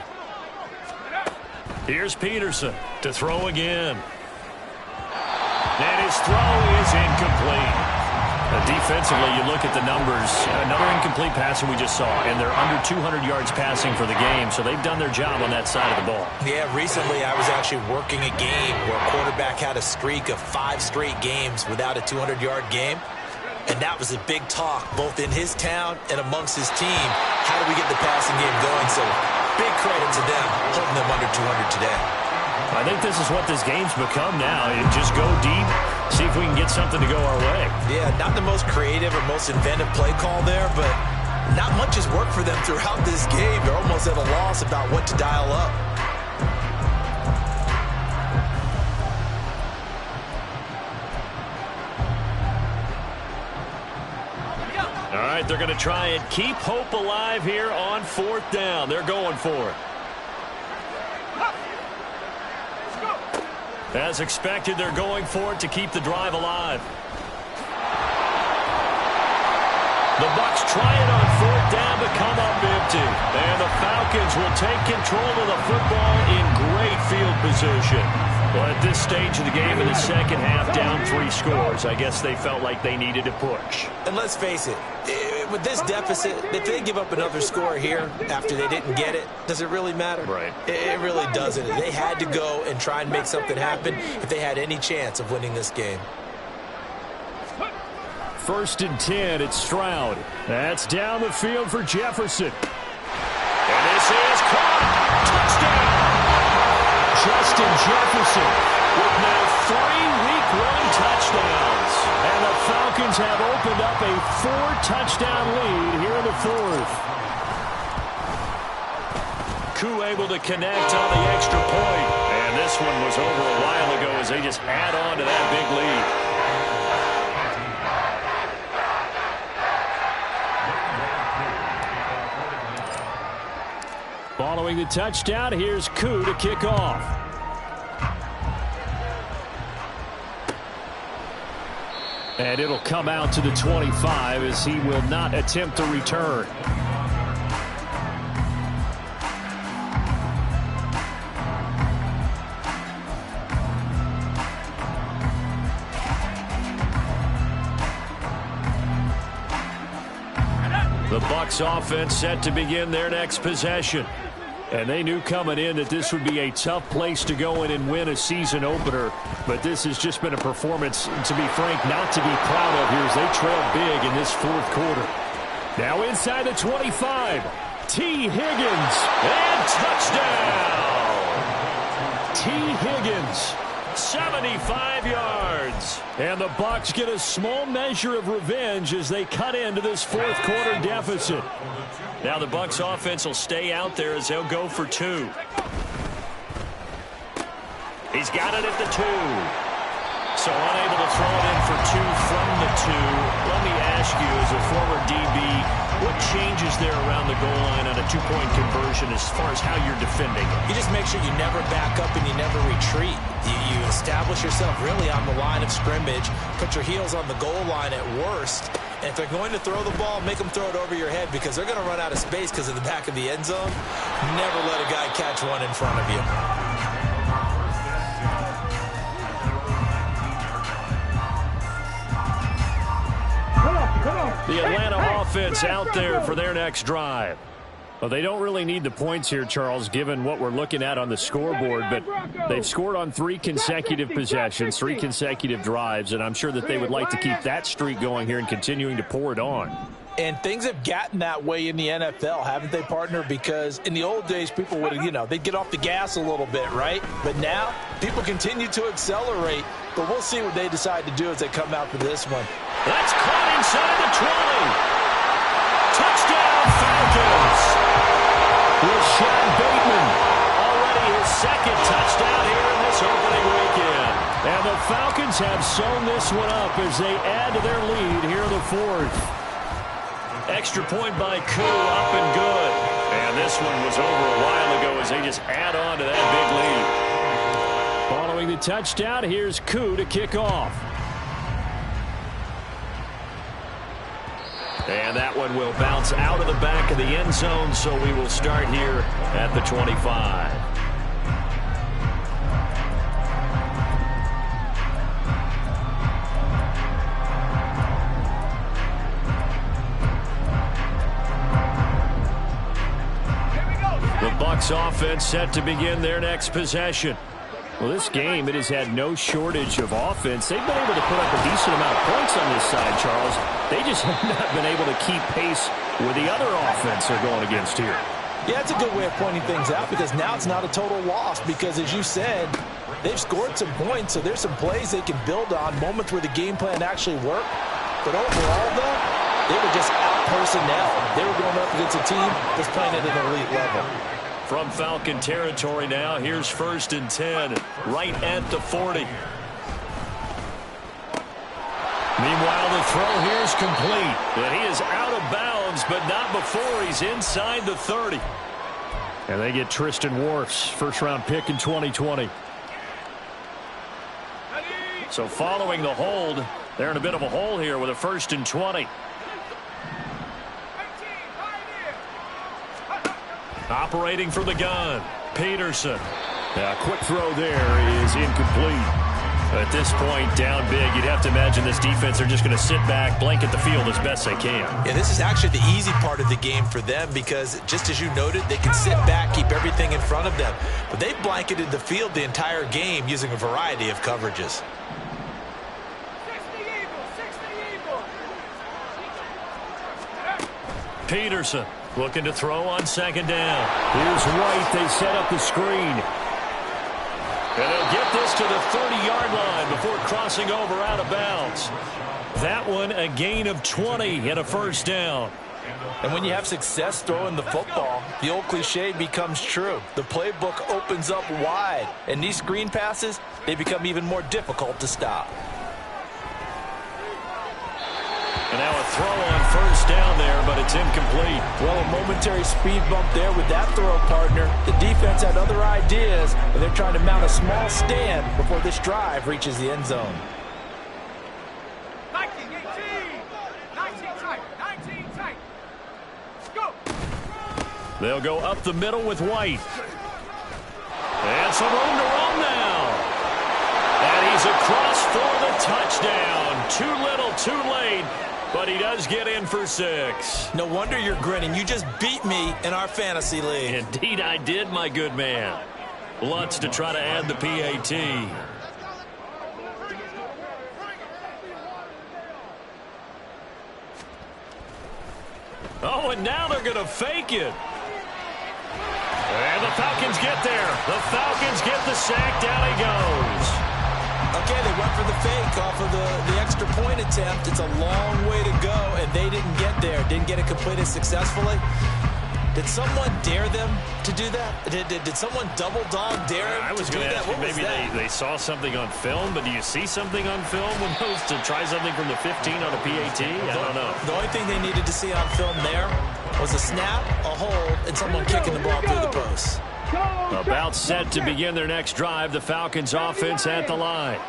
Here's Peterson to throw again. And his throw is incomplete. Defensively, you look at the numbers. Another incomplete pass that we just saw, and they're under 200 yards passing for the game, so they've done their job on that side of the ball. Yeah, recently I was actually working a game where a quarterback had a streak of 5 straight games without a 200-yard game, and that was a big talk both in his town and amongst his team. How do we get the passing game going? So big credit to them holding them under 200 today. I think this is what this game's become now. You just go deep, see if we can get something to go our way. Yeah, not the most creative or most inventive play call there, but not much has worked for them throughout this game. They're almost at a loss about what to dial up. All right, they're going to try and keep hope alive here on 4th down. They're going for it. As expected, they're going for it to keep the drive alive. The Bucs try it on 4th down to come up empty. And the Falcons will take control of the football in great field position. Well, at this stage of the game in the second half, down 3 scores. I guess they felt like they needed to push. And let's face it, with this deficit, if they give up another score here after they didn't get it, does it really matter? Right. It really doesn't. They had to go and try and make something happen if they had any chance of winning this game. 1st and 10, it's Stroud. That's down the field for Jefferson. And this is caught. Touchdown! Justin Jefferson with now 3 Week 1 touchdowns. And the Falcons have opened up a 4-touchdown lead here in the 4th. Koo able to connect on the extra point. And this one was over a while ago as they just add on to that big lead. Following the touchdown, here's Koo to kick off. And it'll come out to the 25 as he will not attempt to return. The Bucs offense set to begin their next possession. And they knew coming in that this would be a tough place to go in and win a season opener. But this has just been a performance, to be frank, not to be proud of here as they trail big in this 4th quarter. Now inside the 25. T. Higgins. And touchdown! T. Higgins. 75 yards. And the Bucs get a small measure of revenge as they cut into this 4th quarter deficit. Now the Bucs offense will stay out there as they'll go for 2. He's got it at the 2. So unable to throw it in for 2 from the 2. Let me ask you, as a former DB, what changes there around the goal line on a 2-point conversion as far as how you're defending it? You just make sure you never back up and you never retreat. You establish yourself really on the line of scrimmage, put your heels on the goal line at worst, and if they're going to throw the ball, make them throw it over your head because they're going to run out of space because of the back of the end zone. Never let a guy catch one in front of you. The Atlanta offense out there for their next drive. Well, they don't really need the points here, Charles, given what we're looking at on the scoreboard, but they've scored on 3 consecutive possessions, 3 consecutive drives, and I'm sure that they would like to keep that streak going here and continuing to pour it on. And things have gotten that way in the NFL, haven't they, partner? Because in the old days, people would, they'd get off the gas a little bit, right? But now, people continue to accelerate. But we'll see what they decide to do as they come out for this one. That's caught inside the 20. Touchdown, Falcons. Rashad Bateman, already his second touchdown here in this opening weekend. And the Falcons have sewn this one up as they add to their lead here in the fourth. Extra point by Koo, up and good. And this one was over a while ago as they just add on to that big lead. Following the touchdown, here's Koo to kick off. And that one will bounce out of the back of the end zone, so we will start here at the 25. Bucs offense set to begin their next possession. Well, this game, it has had no shortage of offense. They've been able to put up a decent amount of points on this side, Charles. They just have not been able to keep pace with the other offense they're going against here. Yeah, it's a good way of pointing things out because now it's not a total loss because, as you said, they've scored some points, so there's some plays they can build on, moments where the game plan actually worked. But overall, though, they were just out-personnel. They were going up against a team that's playing at an elite level. From Falcon territory now, here's 1st and 10, right at the 40. Meanwhile, the throw here is complete. And he is out of bounds, but not before he's inside the 30. And they get Tristan Wirfs, first-round pick in 2020. So following the hold, they're in a bit of a hole here with a 1st and 20. Operating from the gun, Peterson. A quick throw there is incomplete. At this point, down big, you'd have to imagine this defense, they're just going to sit back, blanket the field as best they can. Yeah, this is actually the easy part of the game for them because, just as you noted, they can sit back, keep everything in front of them. But they've blanketed the field the entire game using a variety of coverages. Peterson looking to throw on 2nd down. Here's White. They set up the screen. And they'll get this to the 30-yard line before crossing over out of bounds. That one a gain of 20 and a 1st down. And when you have success throwing the football, the old cliche becomes true. The playbook opens up wide. And these screen passes, they become even more difficult to stop. And now a throw on 1st down there, but it's incomplete. Well, a momentary speed bump there with that throw, partner. The defense had other ideas, but they're trying to mount a small stand before this drive reaches the end zone. 19, 18, 19 tight, 19 tight. Go. They'll go up the middle with White. And some room to run now. And he's across for the touchdown. Too little, too late. But he does get in for 6. No wonder you're grinning. You just beat me in our fantasy league. Indeed I did, my good man. Lutz to try to add the PAT. Oh, and now they're going to fake it. And the Falcons get there. The Falcons get the sack. Down he goes. Okay, they went for the fake off of the extra point attempt. It's a long way to go, and they didn't get there. Didn't get it completed successfully. Did someone dare them to do that? Did someone double dog dare them I was to do going to that? ask you, What was maybe that? they saw something on film, but do you see something on film when those to try something from the 15 on a PAT? I don't know. The only thing they needed to see on film there was a snap, a hold, and someone kicking the ball through the post. About set to begin their next drive, the Falcons offense at the line.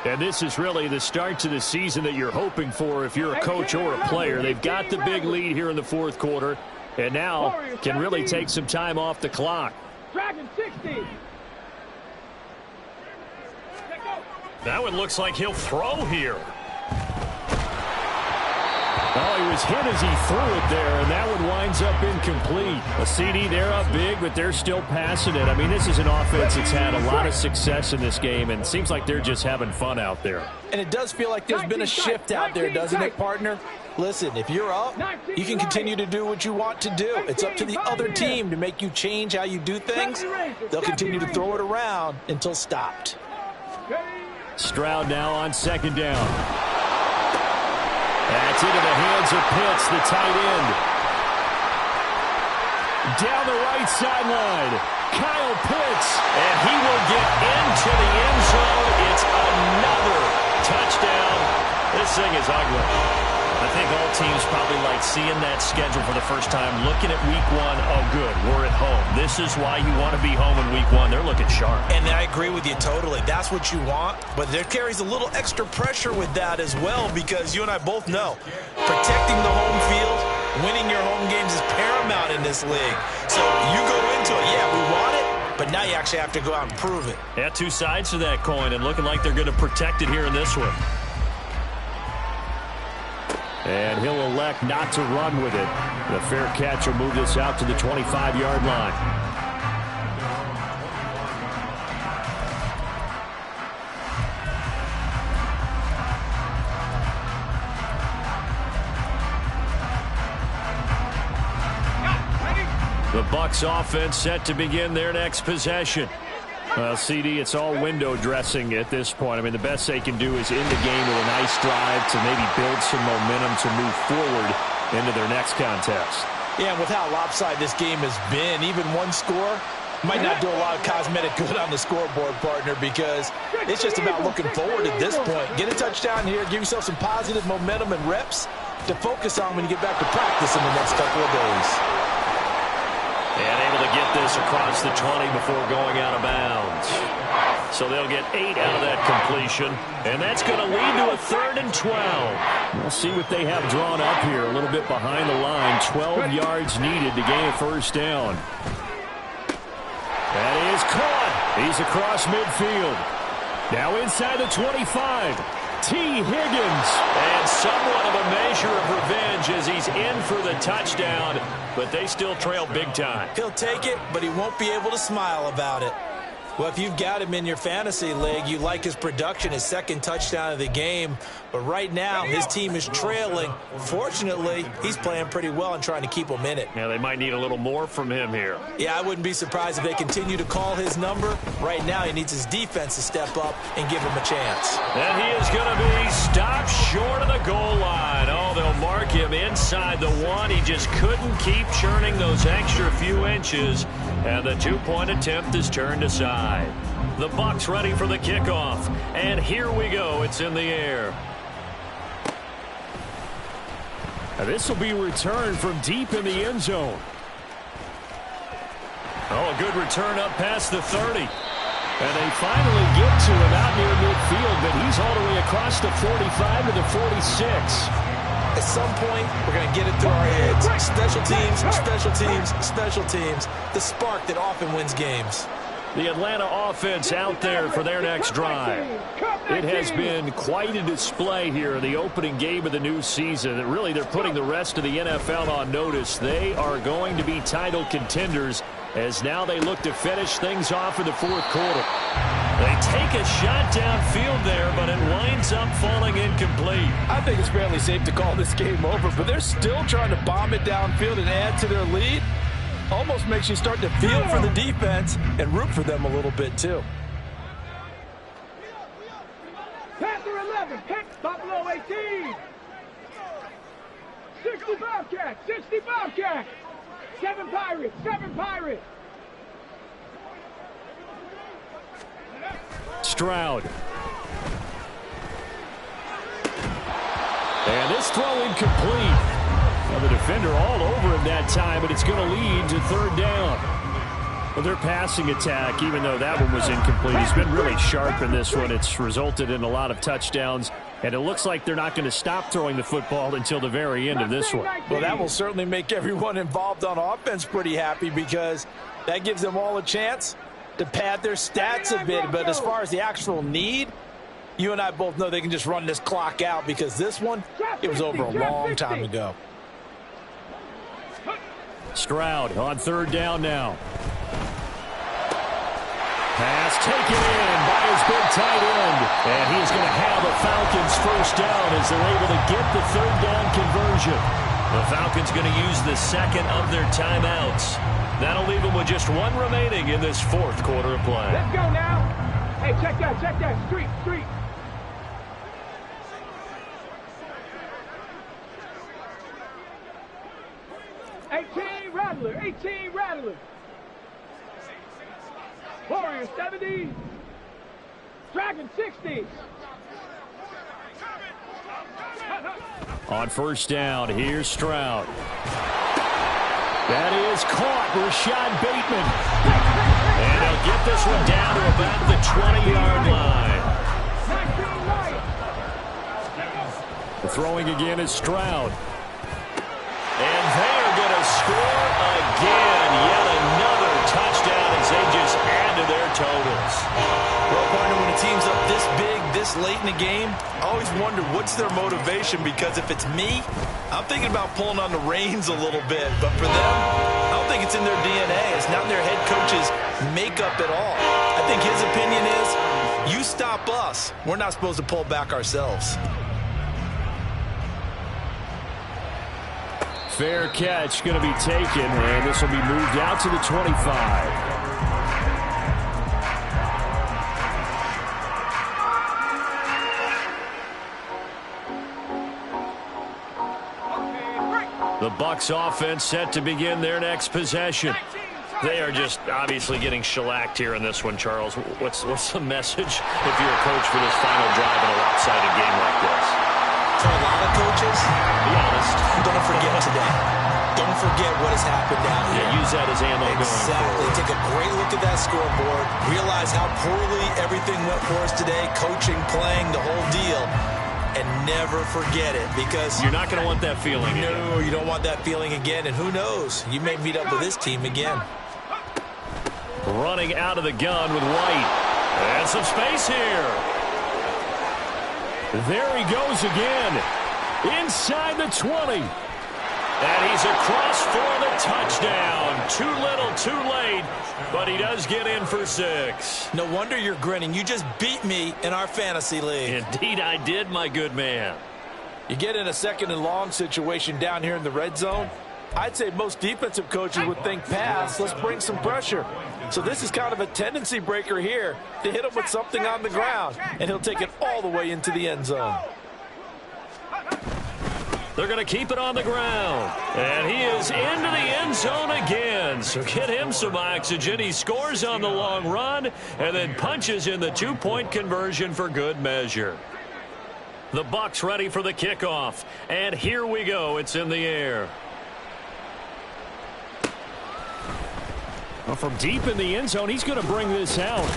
And this is really the start to the season that you're hoping for if you're a coach or a player. They've got the big lead here in the 4th quarter, and now can really take some time off the clock. Dragon 60. That one looks like he'll throw here. Oh, he was hit as he threw it there, and that one winds up incomplete. A CD, they're up big, but they're still passing it. I mean, this is an offense that's had a lot of success in this game, and it seems like they're just having fun out there. And it does feel like there's been a shift out there, doesn't it, partner? Listen, if you're up, you can continue to do what you want to do. It's up to the other team to make you change how you do things. They'll continue to throw it around until stopped. Stroud now on second down. That's into the hands of Pitts, the tight end. Down the right sideline, Kyle Pitts, and he will get into the end zone. It's another touchdown. This thing is ugly. I think all teams probably like seeing that schedule for the first time, looking at week one. Oh, good, we're at home. This is why you want to be home in week one. They're looking sharp. And I agree with you totally. That's what you want, but there carries a little extra pressure with that as well, because you and I both know protecting the home field, winning your home games is paramount in this league. So you go into it, yeah, we want it, but now you actually have to go out and prove it. Yeah, two sides to that coin, and looking like they're going to protect it here in this one. And he'll elect not to run with it. The fair catch will move this out to the 25-yard line. The Bucs offense set to begin their next possession. Well, CD, it's all window dressing at this point. I mean, the best they can do is end the game with a nice drive to maybe build some momentum to move forward into their next contest. Yeah, and with how lopsided this game has been, even one score might not do a lot of cosmetic good on the scoreboard, partner, because it's just about looking forward at this point. Get a touchdown here, give yourself some positive momentum and reps to focus on when you get back to practice in the next couple of days. And able to get this across the 20 before going out of bounds. So they'll get 8 out of that completion. And that's going to lead to a 3rd and 12. We'll see what they have drawn up here. A little bit behind the line. 12 yards needed to gain a first down. That is caught. He's across midfield. Now inside the 25. T. Higgins. And somewhat of a measure of revenge as he's in for the touchdown, but they still trail big time. He'll take it, but he won't be able to smile about it. Well, if you've got him in your fantasy league, you like his production, his second touchdown of the game. But right now, his team is trailing. Fortunately, he's playing pretty well and trying to keep them in it. Yeah, they might need a little more from him here. Yeah, I wouldn't be surprised if they continue to call his number. Right now, he needs his defense to step up and give him a chance. And he is going to be stopped short of the goal line. Oh, they'll mark him inside the 1. He just couldn't keep churning those extra few inches. And the 2-point attempt is turned aside. The Bucs ready for the kickoff. And here we go. It's in the air. Now this will be returned from deep in the end zone. Oh, a good return up past the 30. And they finally get to him out near midfield, but he's all the way across the 45 to the 46. At some point, we're going to get it through our heads. Special teams, special teams, special teams. The spark that often wins games. The Atlanta offense out there for their next drive. It has been quite a display here in the opening game of the new season. And really, they're putting the rest of the NFL on notice. They are going to be title contenders as now they look to finish things off in the fourth quarter. They take a shot downfield there, but it winds up falling incomplete. I think it's fairly safe to call this game over, but they're still trying to bomb it downfield and add to their lead. Almost makes you start to feel for the defense and root for them a little bit, too. Panther 11, Buffalo 18. 60 Bobcats, 60 Bobcats. 7 Pirates, 7 Pirates. Stroud. And this throw incomplete. Well, the defender all over him that time, but it's going to lead to 3rd down. Well, their passing attack, even though that one was incomplete, has been really sharp in this one. It's resulted in a lot of touchdowns, and it looks like they're not going to stop throwing the football until the very end of this one. Well, that will certainly make everyone involved on offense pretty happy because that gives them all a chance to pad their stats a bit. But as far as the actual need, You and I both know they can just run this clock out because this one, it was over a long time ago. Stroud on third down now. Pass taken in by his big tight end. And he's going to have a Falcons first down as they're able to get the third down conversion. The Falcons going to use the second of their timeouts. That'll leave them with just one remaining in this fourth quarter of play. Let's go now. Hey, check that. Street. 18 Rattler. Warriors 70. Dragon 60. On first down, here's Stroud. That is caught, Rashad Bateman. And they'll get this one down to about the 20-yard line. The throwing again is Stroud. And they're going to score again. Yet another touchdown as they just add to their totals. Well, partner, when a team's up this big, this late in the game, I always wonder what's their motivation, because if it's me, I'm thinking about pulling on the reins a little bit. But for them, I don't think it's in their DNA. It's not in their head coach's makeup at all. I think his opinion is, you stop us. We're not supposed to pull back ourselves. Fair catch going to be taken, and this will be moved out to the 25. The Bucs offense set to begin their next possession. They are just obviously getting shellacked here in this one, Charles. What's the message if you're a coach for this final drive in a lopsided game like this? For a lot of coaches, be honest, don't forget today. Don't forget what has happened down here. Yeah, use that as ammo. Exactly. Take a great look at that scoreboard. Realize how poorly everything went for us today. Coaching, playing, the whole deal. And never forget it, because you're not going to want that feeling again. No, you don't want that feeling again. And who knows? You may meet up with this team again. Running out of the gun with White. And some space here. There he goes again. Inside the 20. And he's across for the touchdown. Too little, too late. But he does get in for 6. No wonder you're grinning. You just beat me in our fantasy league. Indeed I did, my good man. You get in a second and long situation down here in the red zone. I'd say most defensive coaches would think pass. Let's bring some pressure. So this is kind of a tendency breaker here to hit him with something on the ground. And he'll take it all the way into the end zone. They're going to keep it on the ground. And he is into the end zone again. So get him some oxygen. He scores on the long run and then punches in the 2-point conversion for good measure. The Bucs ready for the kickoff. And here we go. It's in the air. Well, from deep in the end zone, he's going to bring this out.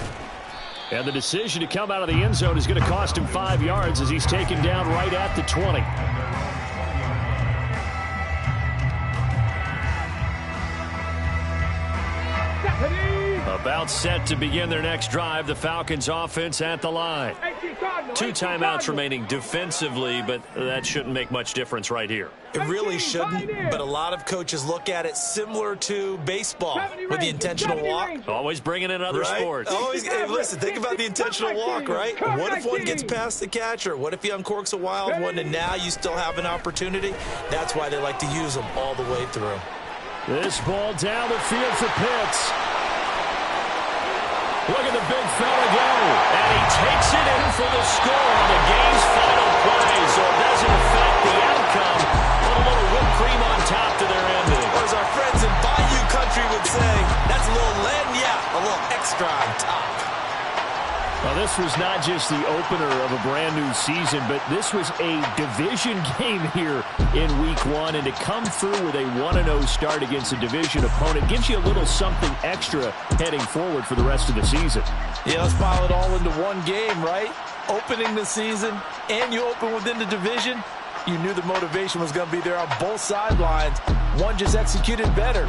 And the decision to come out of the end zone is going to cost him 5 yards as he's taken down right at the 20. About set to begin their next drive. The Falcons offense at the line. 2 timeouts remaining defensively, but that shouldn't make much difference right here. It really shouldn't, but a lot of coaches look at it similar to baseball with the intentional walk. Always bringing in other sports. Always, hey, listen, think about the intentional walk, right? What if one gets past the catcher? What if he uncorks a wild one and now you still have an opportunity? That's why they like to use them all the way through. This ball down the field for Pitts. Look at the big fella go. And he takes it in for the score on the game's final play. So it doesn't affect the outcome. Put a little whipped cream on top to their ending. Or as our friends in Bayou Country would say, that's a little a little extra on top. Well, this was not just the opener of a brand new season, but this was a division game here in week 1. And to come through with a 1-0 start against a division opponent gives you a little something extra heading forward for the rest of the season. Yeah, let's pile it all into one game, right? Opening the season, and you open within the division. You knew the motivation was going to be there on both sidelines. One just executed better.